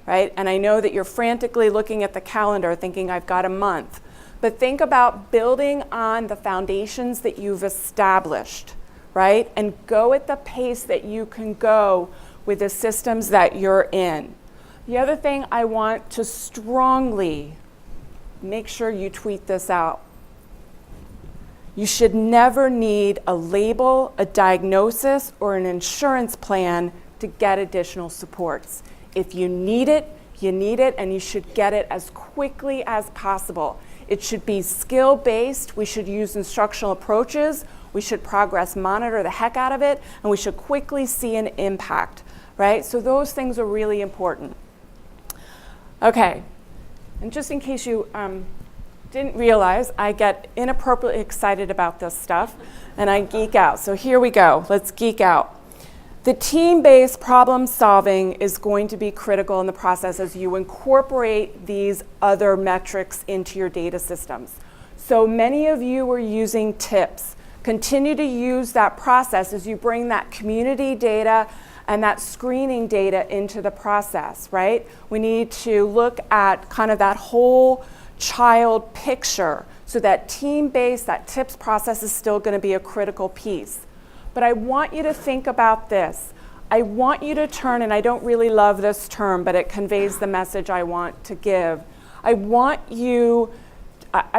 right? And I know that you're frantically looking at the calendar thinking I've got a month, but think about building on the foundations that you've established, right? And go at the pace that you can go with the systems that you're in. The other thing I want to strongly make sure you tweet this out. You should never need a label, a diagnosis, or an insurance plan to get additional supports. If you need it, and you should get it as quickly as possible. It should be skill-based. We should use instructional approaches. We should progress monitor the heck out of it, and we should quickly see an impact, right? So those things are really important. Okay, and just in case you didn't realize, I get inappropriately excited about this stuff and I geek out. So here we go, let's geek out. The team-based problem solving is going to be critical in the process as you incorporate these other metrics into your data systems. So many of you are using TIPS. Continue to use that process as you bring that community data and that screening data into the process, right? We need to look at kind of that whole child picture. So that team-based, that TIPS process is still going to be a critical piece. But I want you to think about this. I want you to turn, and I don't really love this term, but it conveys the message I want to give. I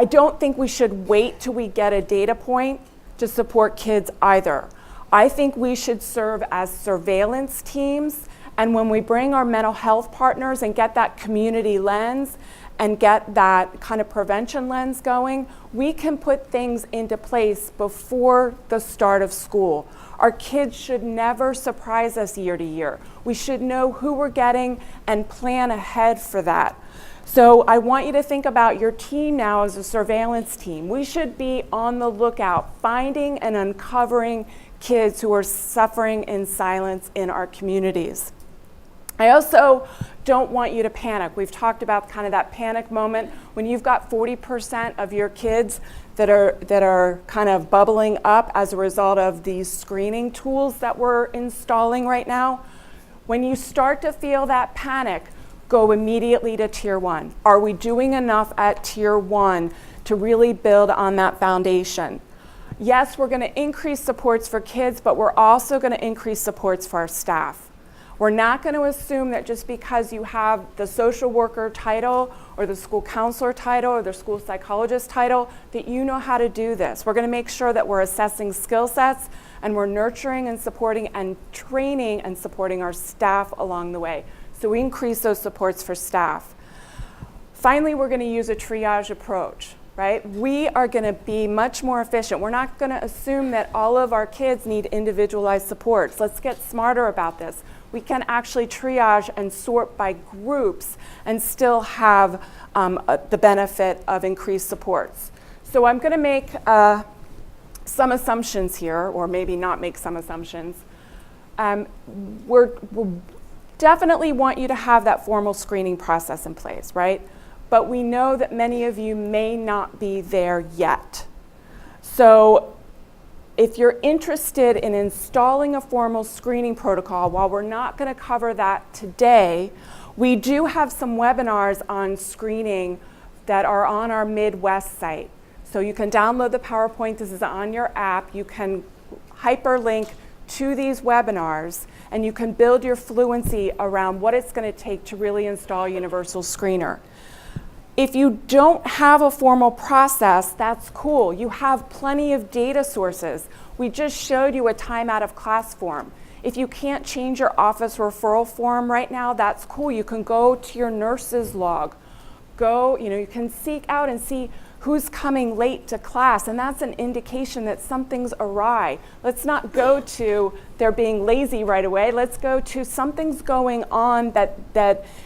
don't think we should wait till we get a data point to support kids either. I think we should serve as surveillance teams, and when we bring our mental health partners and get that community lens and get that kind of prevention lens going, we can put things into place before the start of school. Our kids should never surprise us year to year. We should know who we're getting and plan ahead for that. So I want you to think about your team now as a surveillance team. We should be on the lookout, finding and uncovering kids who are suffering in silence in our communities. I also don't want you to panic. We've talked about kind of that panic moment when you've got 40% of your kids that are kind of bubbling up as a result of these screening tools that we're installing right now. When you start to feel that panic, go immediately to Tier 1. Are we doing enough at Tier 1 to really build on that foundation? Yes, we're going to increase supports for kids, but we're also going to increase supports for our staff. We're not going to assume that just because you have the social worker title or the school counselor title or the school psychologist title that you know how to do this. We're going to make sure that we're assessing skill sets and we're nurturing and supporting and training and supporting our staff along the way. So we increase those supports for staff. Finally, we're going to use a triage approach, right? We are going to be much more efficient. We're not going to assume that all of our kids need individualized supports. Let's get smarter about this. We can actually triage and sort by groups and still have the benefit of increased supports. So I'm going to make some assumptions here, or maybe not make some assumptions. We're definitely want you to have that formal screening process in place, right? But we know that many of you may not be there yet. So if you're interested in installing a formal screening protocol, while we're not going to cover that today, we do have some webinars on screening that are on our Midwest site. So you can download the PowerPoint. This is on your app. You can hyperlink to these webinars, and you can build your fluency around what it's going to take to really install Universal Screener. If you don't have a formal process, that's cool. You have plenty of data sources. We just showed you a time out of class form. If you can't change your office referral form right now, that's cool. You can go to your nurse's log. You can seek out and see who's coming late to class, and that's an indication that something's awry. Let's not go to they're being lazy right away. Let's go to something's going on that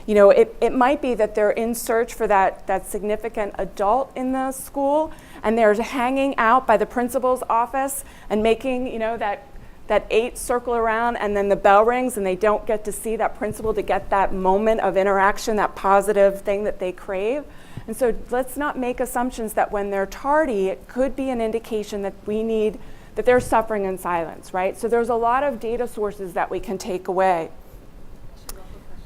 it might be that they're in search for that significant adult in the school, and they're hanging out by the principal's office and making that 8 circle around, and then the bell rings and they don't get to see that principal to get that moment of interaction, that positive thing that they crave. And so let's not make assumptions that when they're tardy, it could be an indication that that they're suffering in silence, right? So there's a lot of data sources that we can take away.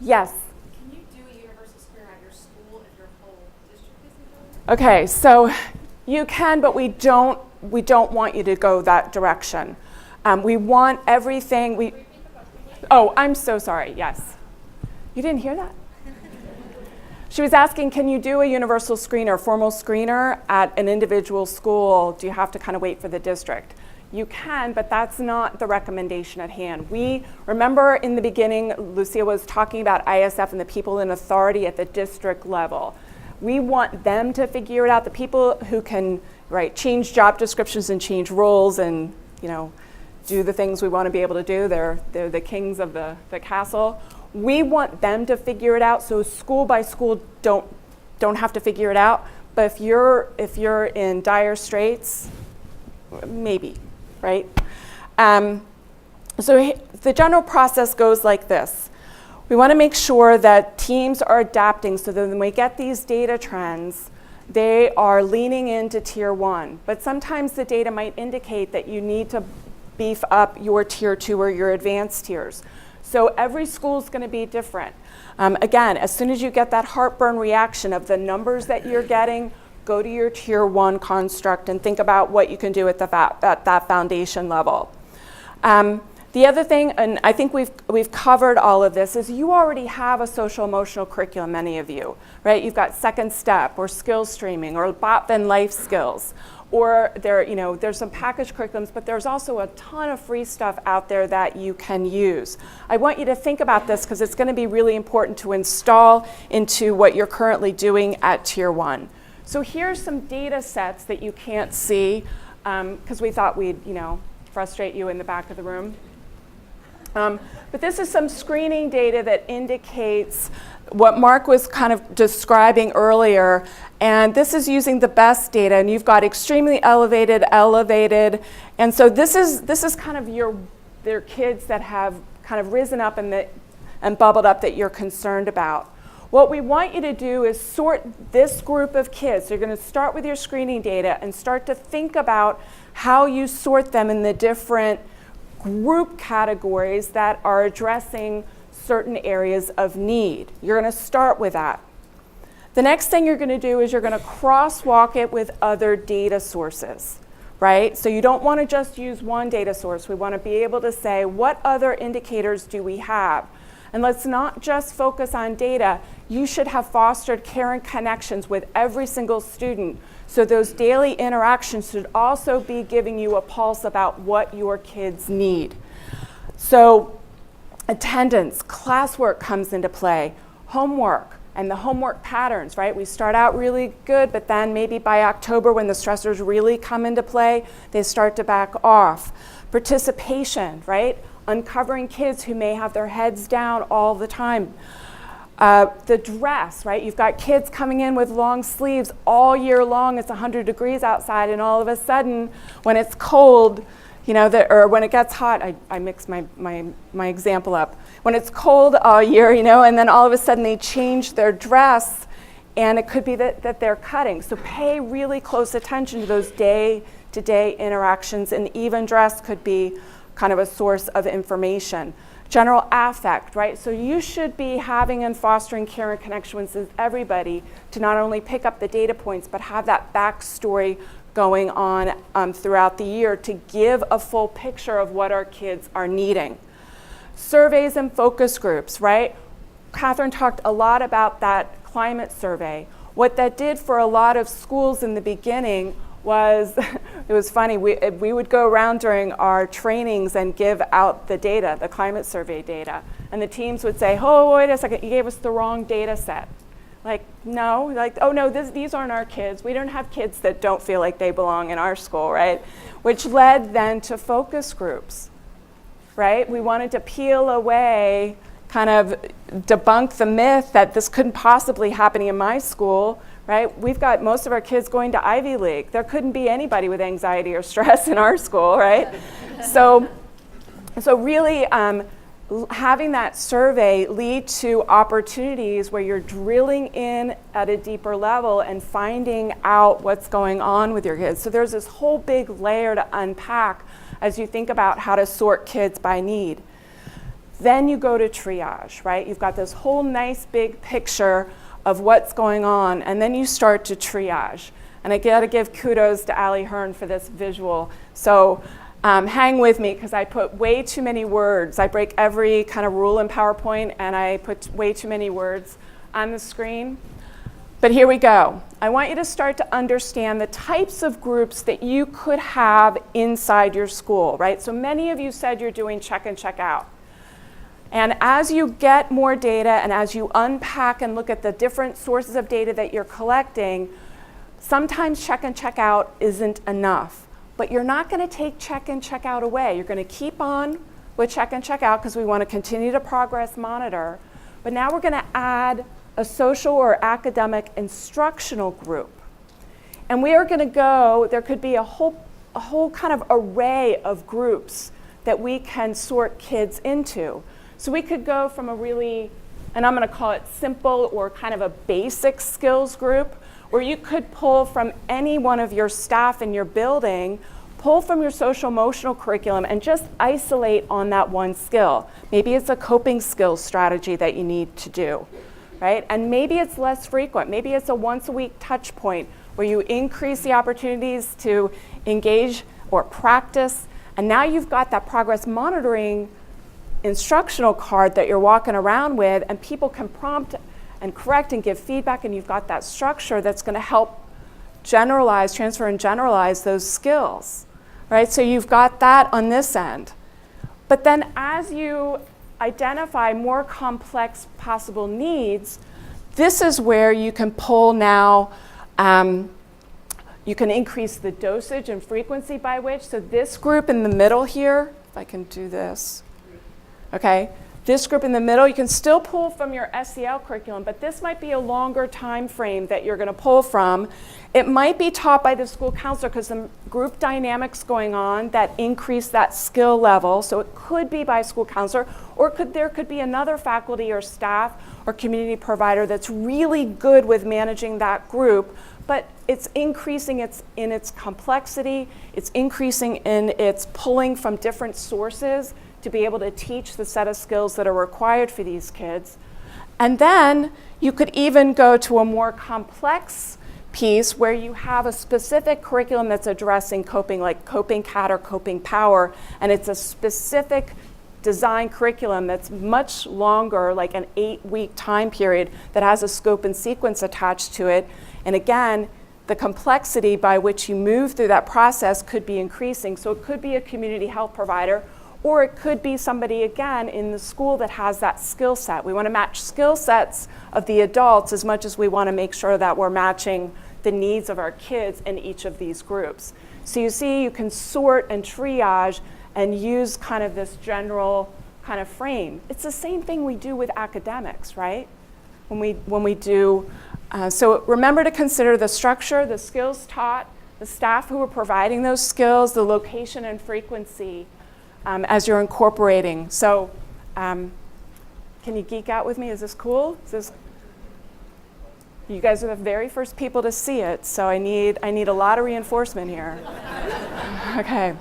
Yes? Can you do a universal screener at your school if your whole district isn't doing it? Okay, so you can, but we don't want you to go that direction. We want everything. Oh, I'm so sorry, yes. You didn't hear that? She was asking, can you do a universal screener, formal screener at an individual school? Do you have to kind of wait for the district? You can, but that's not the recommendation at hand. We remember in the beginning, Lucia was talking about ISF and the people in authority at the district level. We want them to figure it out, the people who can change job descriptions and change roles and do the things we want to be able to do. They're the kings of the castle. We want them to figure it out, so school by school don't have to figure it out. But if you're in dire straits, maybe, right? So the general process goes like this. We want to make sure that teams are adapting so that when we get these data trends, they are leaning into tier 1. But sometimes the data might indicate that you need to beef up your tier 2 or your advanced tiers. So every school is going to be different. Again, as soon as you get that heartburn reaction of the numbers that you're getting, go to your tier 1 construct and think about what you can do at that foundation level. The other thing, and I think we've covered all of this, is you already have a social emotional curriculum, many of you, right? You've got Second Step or skill streaming or BOP and life skills. Or there's some packaged curriculums, but there's also a ton of free stuff out there that you can use. I want you to think about this because it's going to be really important to install into what you're currently doing at Tier 1. So here's some data sets that you can't see because we thought we'd frustrate you in the back of the room. But this is some screening data that indicates what Mark was kind of describing earlier. And this is using the best data, and you've got extremely elevated. And so this is kind of their kids that have kind of risen up and bubbled up that you're concerned about. What we want you to do is sort this group of kids. So you're going to start with your screening data and start to think about how you sort them in the different group categories that are addressing certain areas of need. You're going to start with that. The next thing you're going to do is you're going to crosswalk it with other data sources, right? So you don't want to just use one data source. We want to be able to say, what other indicators do we have? And let's not just focus on data. You should have fostered caring connections with every single student. So those daily interactions should also be giving you a pulse about what your kids need. So attendance, classwork comes into play, homework, and the homework patterns, right? We start out really good, but then maybe by October when the stressors really come into play, they start to back off. Participation, right? Uncovering kids who may have their heads down all the time. The dress, right? You've got kids coming in with long sleeves all year long. It's 100 degrees outside, and all of a sudden, when it's cold, or when it gets hot, I mix my example up. When it's cold all year, and then all of a sudden they change their dress, and it could be that they're cutting. So pay really close attention to those day-to-day interactions, and even dress could be kind of a source of information. General affect, right? So you should be having and fostering care and connection with everybody to not only pick up the data points, but have that backstory going on throughout the year to give a full picture of what our kids are needing. Surveys and focus groups, right? Catherine talked a lot about that climate survey. What that did for a lot of schools in the beginning was, it was funny, we would go around during our trainings and give out the data, the climate survey data. And the teams would say, oh, wait a second, you gave us the wrong data set. Like, no, like, oh no, these aren't our kids. We don't have kids that don't feel like they belong in our school, right? Which led then to focus groups, right? We wanted to peel away, kind of debunk the myth that this couldn't possibly happen in my school, right? We've got most of our kids going to Ivy League. There couldn't be anybody with anxiety or stress in our school, right? So really, having that survey lead to opportunities where you're drilling in at a deeper level and finding out what's going on with your kids. So there's this whole big layer to unpack as you think about how to sort kids by need. Then you go to triage, right? You've got this whole nice big picture of what's going on, and then you start to triage. And I gotta give kudos to Allie Hearn for this visual. So hang with me, because I put way too many words. I break every kind of rule in PowerPoint, and I put way too many words on the screen. But here we go. I want you to start to understand the types of groups that you could have inside your school, right? So many of you said you're doing check and check out. And as you get more data and as you unpack and look at the different sources of data that you're collecting, sometimes check and check out isn't enough. But you're not going to take check and check out away. You're going to keep on with check and check out because we want to continue to progress monitor. But now we're going to add a social or academic instructional group. And we are going to go, there could be a whole kind of array of groups that we can sort kids into. So we could go from a really, and I'm going to call it simple or kind of a basic skills group, where you could pull from any one of your staff in your building, pull from your social emotional curriculum and just isolate on that one skill. Maybe it's a coping skills strategy that you need to do, right? And maybe it's less frequent. Maybe it's a once a week touch point where you increase the opportunities to engage or practice. And now you've got that progress monitoring instructional card that you're walking around with, and people can prompt and correct and give feedback, and you've got that structure that's going to help generalize, transfer and generalize those skills, right? So you've got that on this end. But then as you identify more complex possible needs, this is where you can pull now, you can increase the dosage and frequency by which. So this group in the middle here, if I can do this, okay? This group in the middle, you can still pull from your SEL curriculum, but this might be a longer time frame that you're gonna pull from. It might be taught by the school counselor because the group dynamics going on that increase that skill level. So it could be by school counselor, or there could be another faculty or staff or community provider that's really good with managing that group, but it's increasing in its complexity, it's increasing in its pulling from different sources to be able to teach the set of skills that are required for these kids. And then you could even go to a more complex piece where you have a specific curriculum that's addressing coping, like Coping Cat or Coping Power, and it's a specific design curriculum that's much longer, like an 8-week time period that has a scope and sequence attached to it. And again, the complexity by which you move through that process could be increasing. So it could be a community health provider, or it could be somebody, again, in the school that has that skill set. We want to match skill sets of the adults as much as we want to make sure that we're matching the needs of our kids in each of these groups. So you see, you can sort and triage and use kind of this general kind of frame. It's the same thing we do with academics, right? When we do, so remember to consider the structure, the skills taught, the staff who are providing those skills, the location and frequency, as you're incorporating. So can you geek out with me? Is this cool? You guys are the very first people to see it, so I need a lot of reinforcement here. Okay.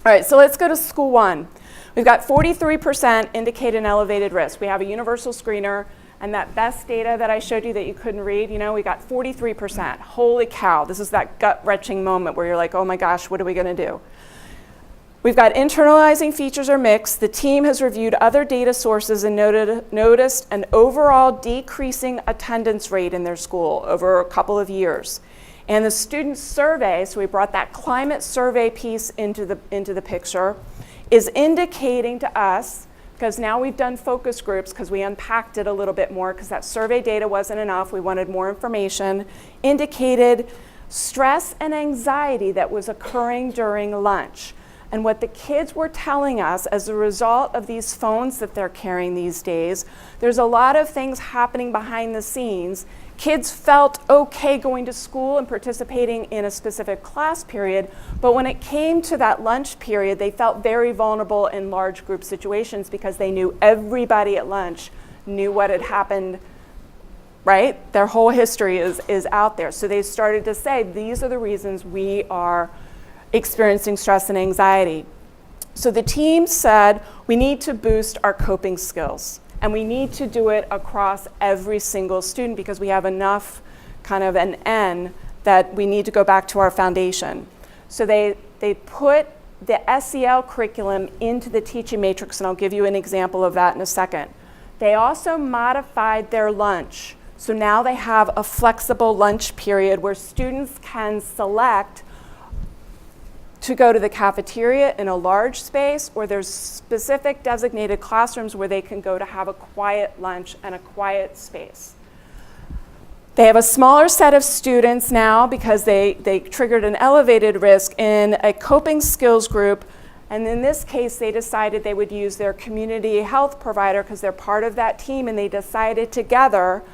All right, so let's go to school one. We've got 43% indicate an elevated risk. We have a universal screener, And that best data that I showed you that you couldn't read, you know, we got 43%. Holy cow, this is that gut-wrenching moment where you're like, oh my gosh, what are we going to do? We've got internalizing features are mixed. The team has reviewed other data sources and noticed an overall decreasing attendance rate in their school over a couple of years. And the student survey, so we brought that climate survey piece into the picture, is indicating to us, because now we've done focus groups because we unpacked it a little bit more because that survey data wasn't enough, we wanted more information, indicated stress and anxiety that was occurring during lunch. And what the kids were telling us as a result of these phones that they're carrying these days, there's a lot of things happening behind the scenes. Kids felt okay going to school and participating in a specific class period, but when it came to that lunch period, they felt very vulnerable in large group situations because they knew everybody at lunch knew what had happened, right? Their whole history is out there. So they started to say, these are the reasons we are experiencing stress and anxiety. So the team said, we need to boost our coping skills. And we need to do it across every single student because we have enough kind of an N that we need to go back to our foundation. So they put the SEL curriculum into the teaching matrix, and I'll give you an example of that in a second. They also modified their lunch. So now they have a flexible lunch period where students can select to go to the cafeteria in a large space, or there's specific designated classrooms where they can go to have a quiet lunch and a quiet space. They have a smaller set of students now because they triggered an elevated risk in a coping skills group, and in this case they decided they would use their community health provider because they're part of that team, and they decided together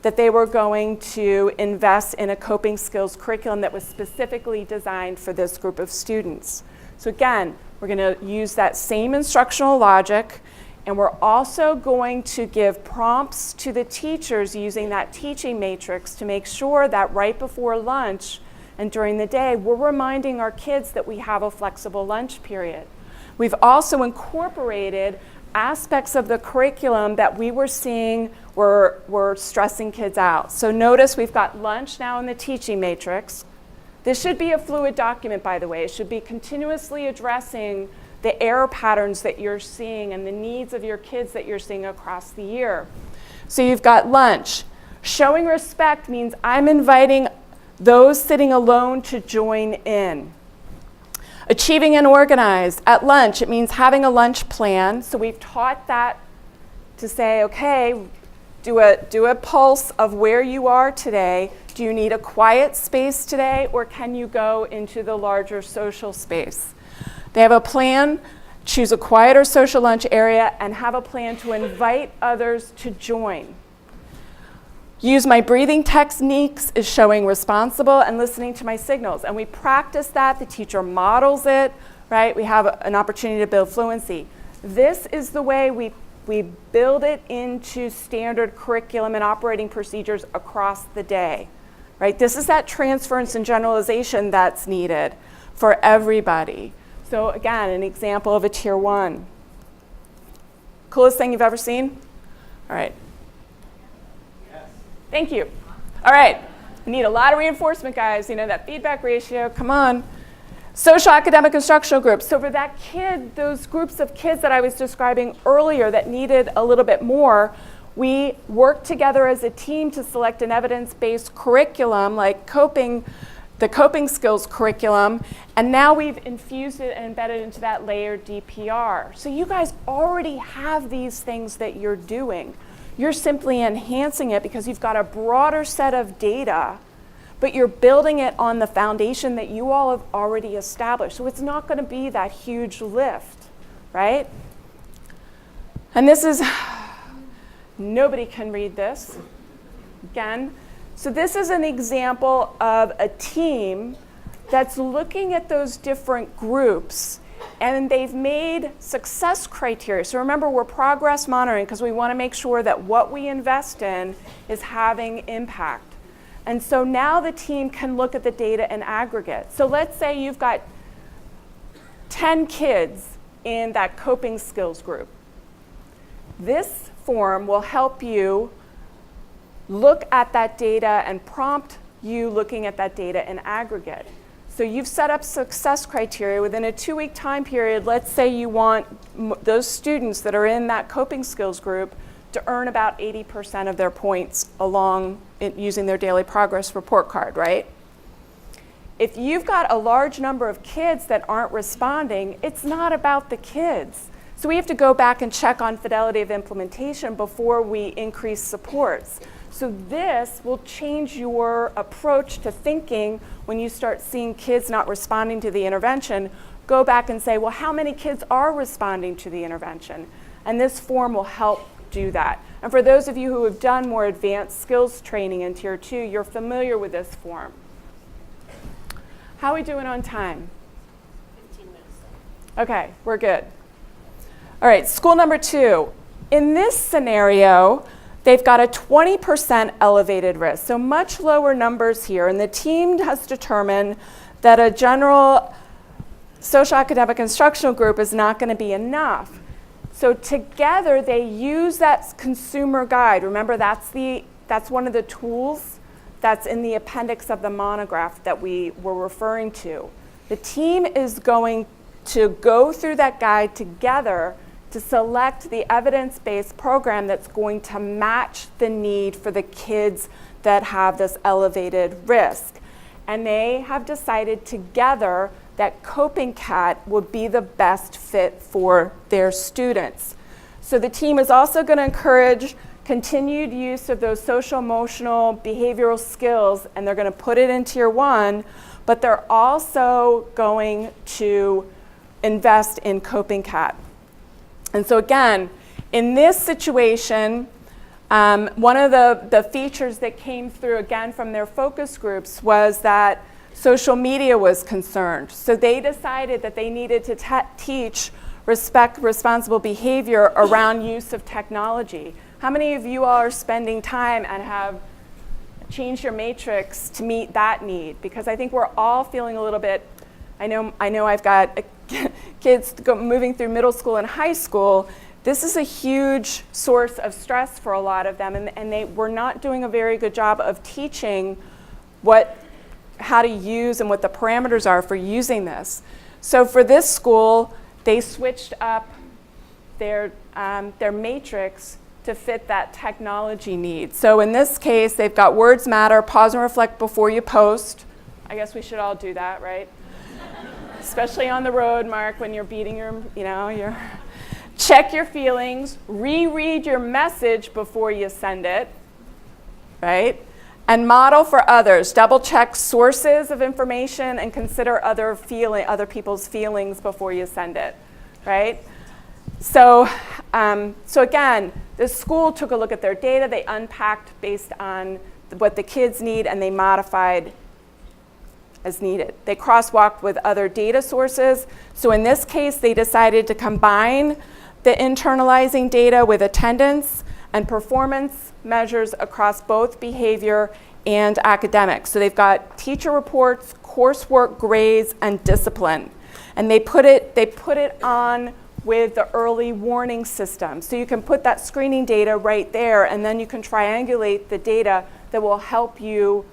that they were going to invest in a coping skills curriculum that was specifically designed for this group of students. So again, we're going to use that same instructional logic, and we're also going to give prompts to the teachers using that teaching matrix to make sure that right before lunch and during the day, we're reminding our kids that we have a flexible lunch period. We've also incorporated aspects of the curriculum that we were seeing were stressing kids out. So notice we've got lunch now in the teaching matrix. This should be a fluid document, by the way. It should be continuously addressing the error patterns that you're seeing and the needs of your kids that you're seeing across the year. So you've got lunch. Showing respect means I'm inviting those sitting alone to join in. Achieving and organized. At lunch, it means having a lunch plan. So we've taught that to say, okay, do a pulse of where you are today. Do you need a quiet space today, or can you go into the larger social space? They have a plan, choose a quieter social lunch area, and have a plan to invite others to join. Use my breathing techniques is showing responsible and listening to my signals. And we practice that, the teacher models it, right? We have an opportunity to build fluency. This is the way we build it into standard curriculum and operating procedures across the day, right? This is that transference and generalization that's needed for everybody. So again, an example of a tier 1. Coolest thing you've ever seen? All right. Thank you. All right, we need a lot of reinforcement, guys. You know, that feedback ratio, come on. Social, academic, instructional groups. So for that kid, those groups of kids that I was describing earlier that needed a little bit more, we worked together as a team to select an evidence-based curriculum like the coping skills curriculum, and now we've infused it and embedded into that layered DPR. So you guys already have these things that you're doing. You're simply enhancing it because you've got a broader set of data, but you're building it on the foundation that you all have already established. So it's not going to be that huge lift, right? And this is, nobody can read this. Again, so this is an example of a team that's looking at those different groups, and they've made success criteria. So remember, we're progress monitoring because we want to make sure that what we invest in is having impact. And so now the team can look at the data in aggregate. So let's say you've got 10 kids in that coping skills group. This form will help you look at that data and prompt you looking at that data in aggregate. So you've set up success criteria within a 2-week time period. Let's say you want those students that are in that coping skills group to earn about 80% of their points along using their daily progress report card, right? If you've got a large number of kids that aren't responding, it's not about the kids. So we have to go back and check on fidelity of implementation before we increase supports. So this will change your approach to thinking when you start seeing kids not responding to the intervention. Go back and say, well, how many kids are responding to the intervention? And this form will help do that. And for those of you who have done more advanced skills training in Tier 2, you're familiar with this form. How are we doing on time? 15 minutes. Okay, we're good. All right, school number 2. In this scenario, they've got a 20% elevated risk, so much lower numbers here. And the team has determined that a general social academic instructional group is not going to be enough. So together, they use that consumer guide. Remember, that's one of the tools that's in the appendix of the monograph that we were referring to. The team is going to go through that guide together to select the evidence-based program that's going to match the need for the kids that have this elevated risk. And they have decided together that Coping Cat would be the best fit for their students. So the team is also going to encourage continued use of those social, emotional, behavioral skills, and they're going to put it in Tier 1, but they're also going to invest in Coping Cat. And so again, in this situation, one of the features that came through again from their focus groups was that social media was concerned. So they decided that they needed to teach responsible behavior around use of technology. How many of you all are spending time and have changed your matrix to meet that need? Because I think we're all feeling a little bit, I know I've got kids moving through middle school and high school. This is a huge source of stress for a lot of them, and they were not doing a very good job of teaching how to use and what the parameters are for using this. So for this school, they switched up their matrix to fit that technology need. So in this case, they've got words matter, pause and reflect before you post. I guess we should all do that, right? Especially on the road, Mark, when you're beating your check your feelings, reread your message before you send it, right? And model for others. Double check sources of information and consider other people's feelings before you send it, right? So again, the school took a look at their data. They unpacked based on what the kids need, and they modified as needed. They crosswalked with other data sources. So in this case, they decided to combine the internalizing data with attendance and performance measures across both behavior and academics. So they've got teacher reports, coursework grades, and discipline. And they put it on with the early warning system. So you can put that screening data right there, and then you can triangulate the data that will help you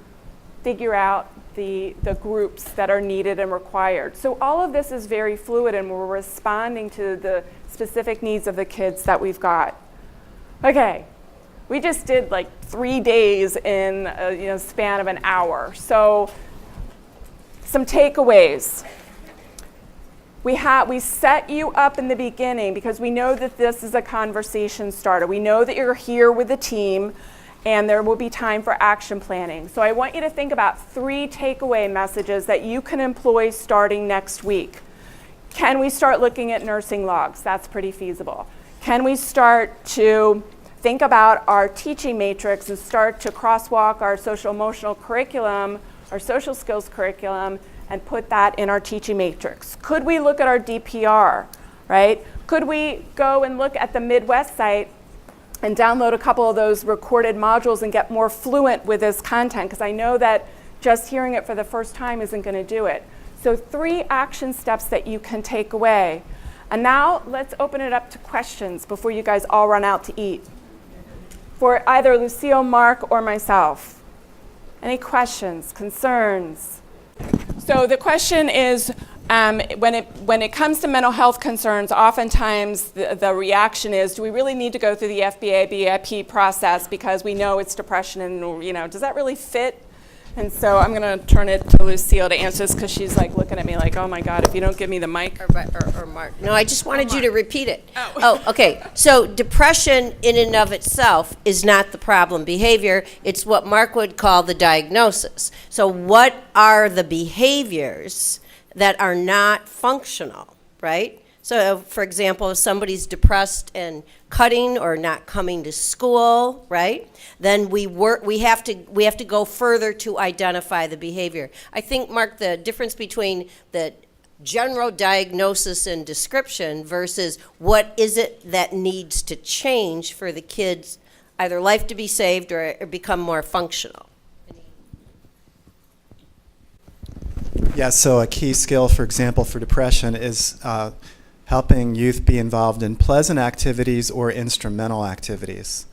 figure out the groups that are needed and required. So all of this is very fluid, and we're responding to the specific needs of the kids that we've got. Okay, we just did like 3 days in a span of an hour. So some takeaways. We set you up in the beginning because we know that this is a conversation starter. We know that you're here with the team, and there will be time for action planning. So I want you to think about 3 takeaway messages that you can employ starting next week. Can we start looking at nursing logs? That's pretty feasible. Can we start to think about our teaching matrix and start to crosswalk our social emotional curriculum, our social skills curriculum, and put that in our teaching matrix? Could we look at our DPR, right? Could we go and look at the Midwest site and download a couple of those recorded modules and get more fluent with this content? Because I know that just hearing it for the first time isn't going to do it. So 3 action steps that you can take away. And now let's open it up to questions before you guys all run out to eat. for either Lucille, Mark, or myself? Any questions, concerns? So the question is, when it comes to mental health concerns, oftentimes the reaction is, do we really need to go through the FBA-BIP process because we know it's depression and, does that really fit? And so I'm going to turn it to Lucille to answer this because she's like looking at me like, oh my God, if you don't give me the mic. Or Mark. No, I just wanted you to repeat it. Oh, okay. So depression in and of itself is not the problem behavior. It's what Mark would call the diagnosis. So what are the behaviors that are not functional, right? So, for example, if somebody's depressed and cutting or not coming to school, right? Then we have to go further to identify the behavior. I think, Mark, the difference between the general diagnosis and description versus what is it that needs to change for the kids, either life to be saved or become more functional. Yeah, so a key skill, for example, for depression is helping youth be involved in pleasant activities or instrumental activities.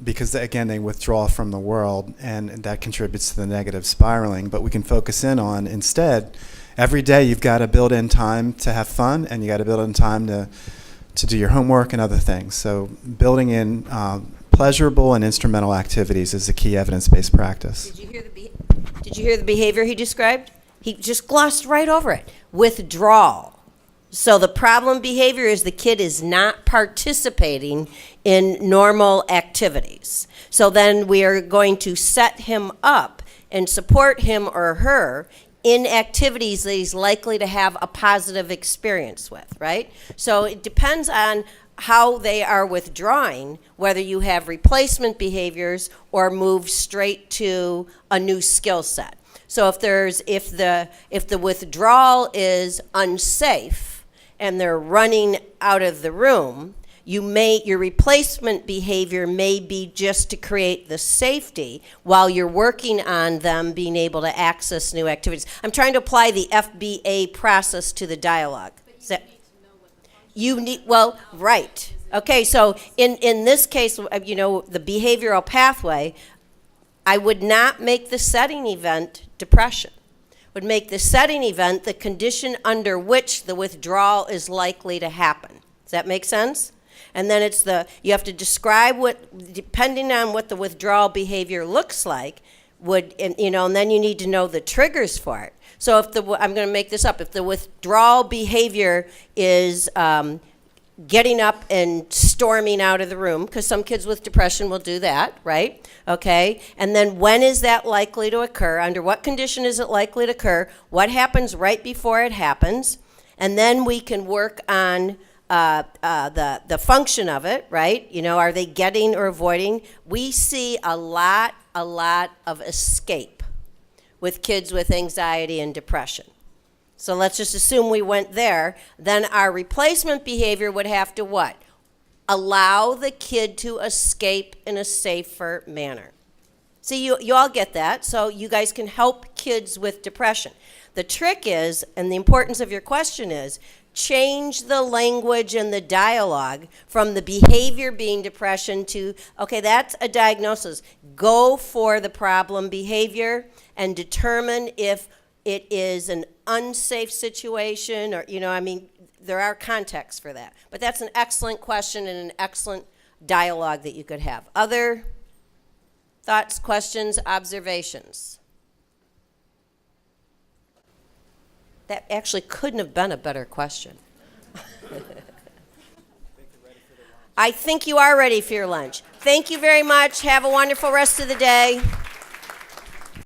Because, again, they withdraw from the world, and that contributes to the negative spiraling. But we can focus in on, instead, every day you've got to build in time to have fun, and you got to build in time to do your homework and other things. So building in pleasurable and instrumental activities is a key evidence-based practice. Did you hear the behavior he described? He just glossed right over it. Withdrawal. So the problem behavior is the kid is not participating in normal activities. So then we are going to set him up and support him or her in activities that he's likely to have a positive experience with, right? So it depends on how they are withdrawing, whether you have replacement behaviors or move straight to a new skill set. So if the withdrawal is unsafe and they're running out of the room, your replacement behavior may be just to create the safety while you're working on them being able to access new activities. I'm trying to apply the FBA process to the dialogue. Right. Okay, so in this case, the behavioral pathway, I would not make the setting event depression. Would make the setting event the condition under which the withdrawal is likely to happen. Does that make sense? And then you have to describe depending on what the withdrawal behavior looks like, and then you need to know the triggers for it. So I'm going to make this up. If the withdrawal behavior is getting up and storming out of the room, because some kids with depression will do that, right? Okay, and then when is that likely to occur? Under what condition is it likely to occur? What happens right before it happens? And then we can work on the function of it, right? Are they getting or avoiding? We see a lot of escape with kids with anxiety and depression. So let's just assume we went there. Then our replacement behavior would have to what? Allow the kid to escape in a safer manner. See, you all get that, so you guys can help kids with depression. The trick is, and the importance of your question is, change the language and the dialogue from the behavior being depression to, okay, that's a diagnosis. Go for the problem behavior and determine if it is an unsafe situation or, there are contexts for that. But that's an excellent question and an excellent dialogue that you could have. Other thoughts, questions, observations? That actually couldn't have been a better question. I think you are ready for your lunch. Thank you very much. Have a wonderful rest of the day.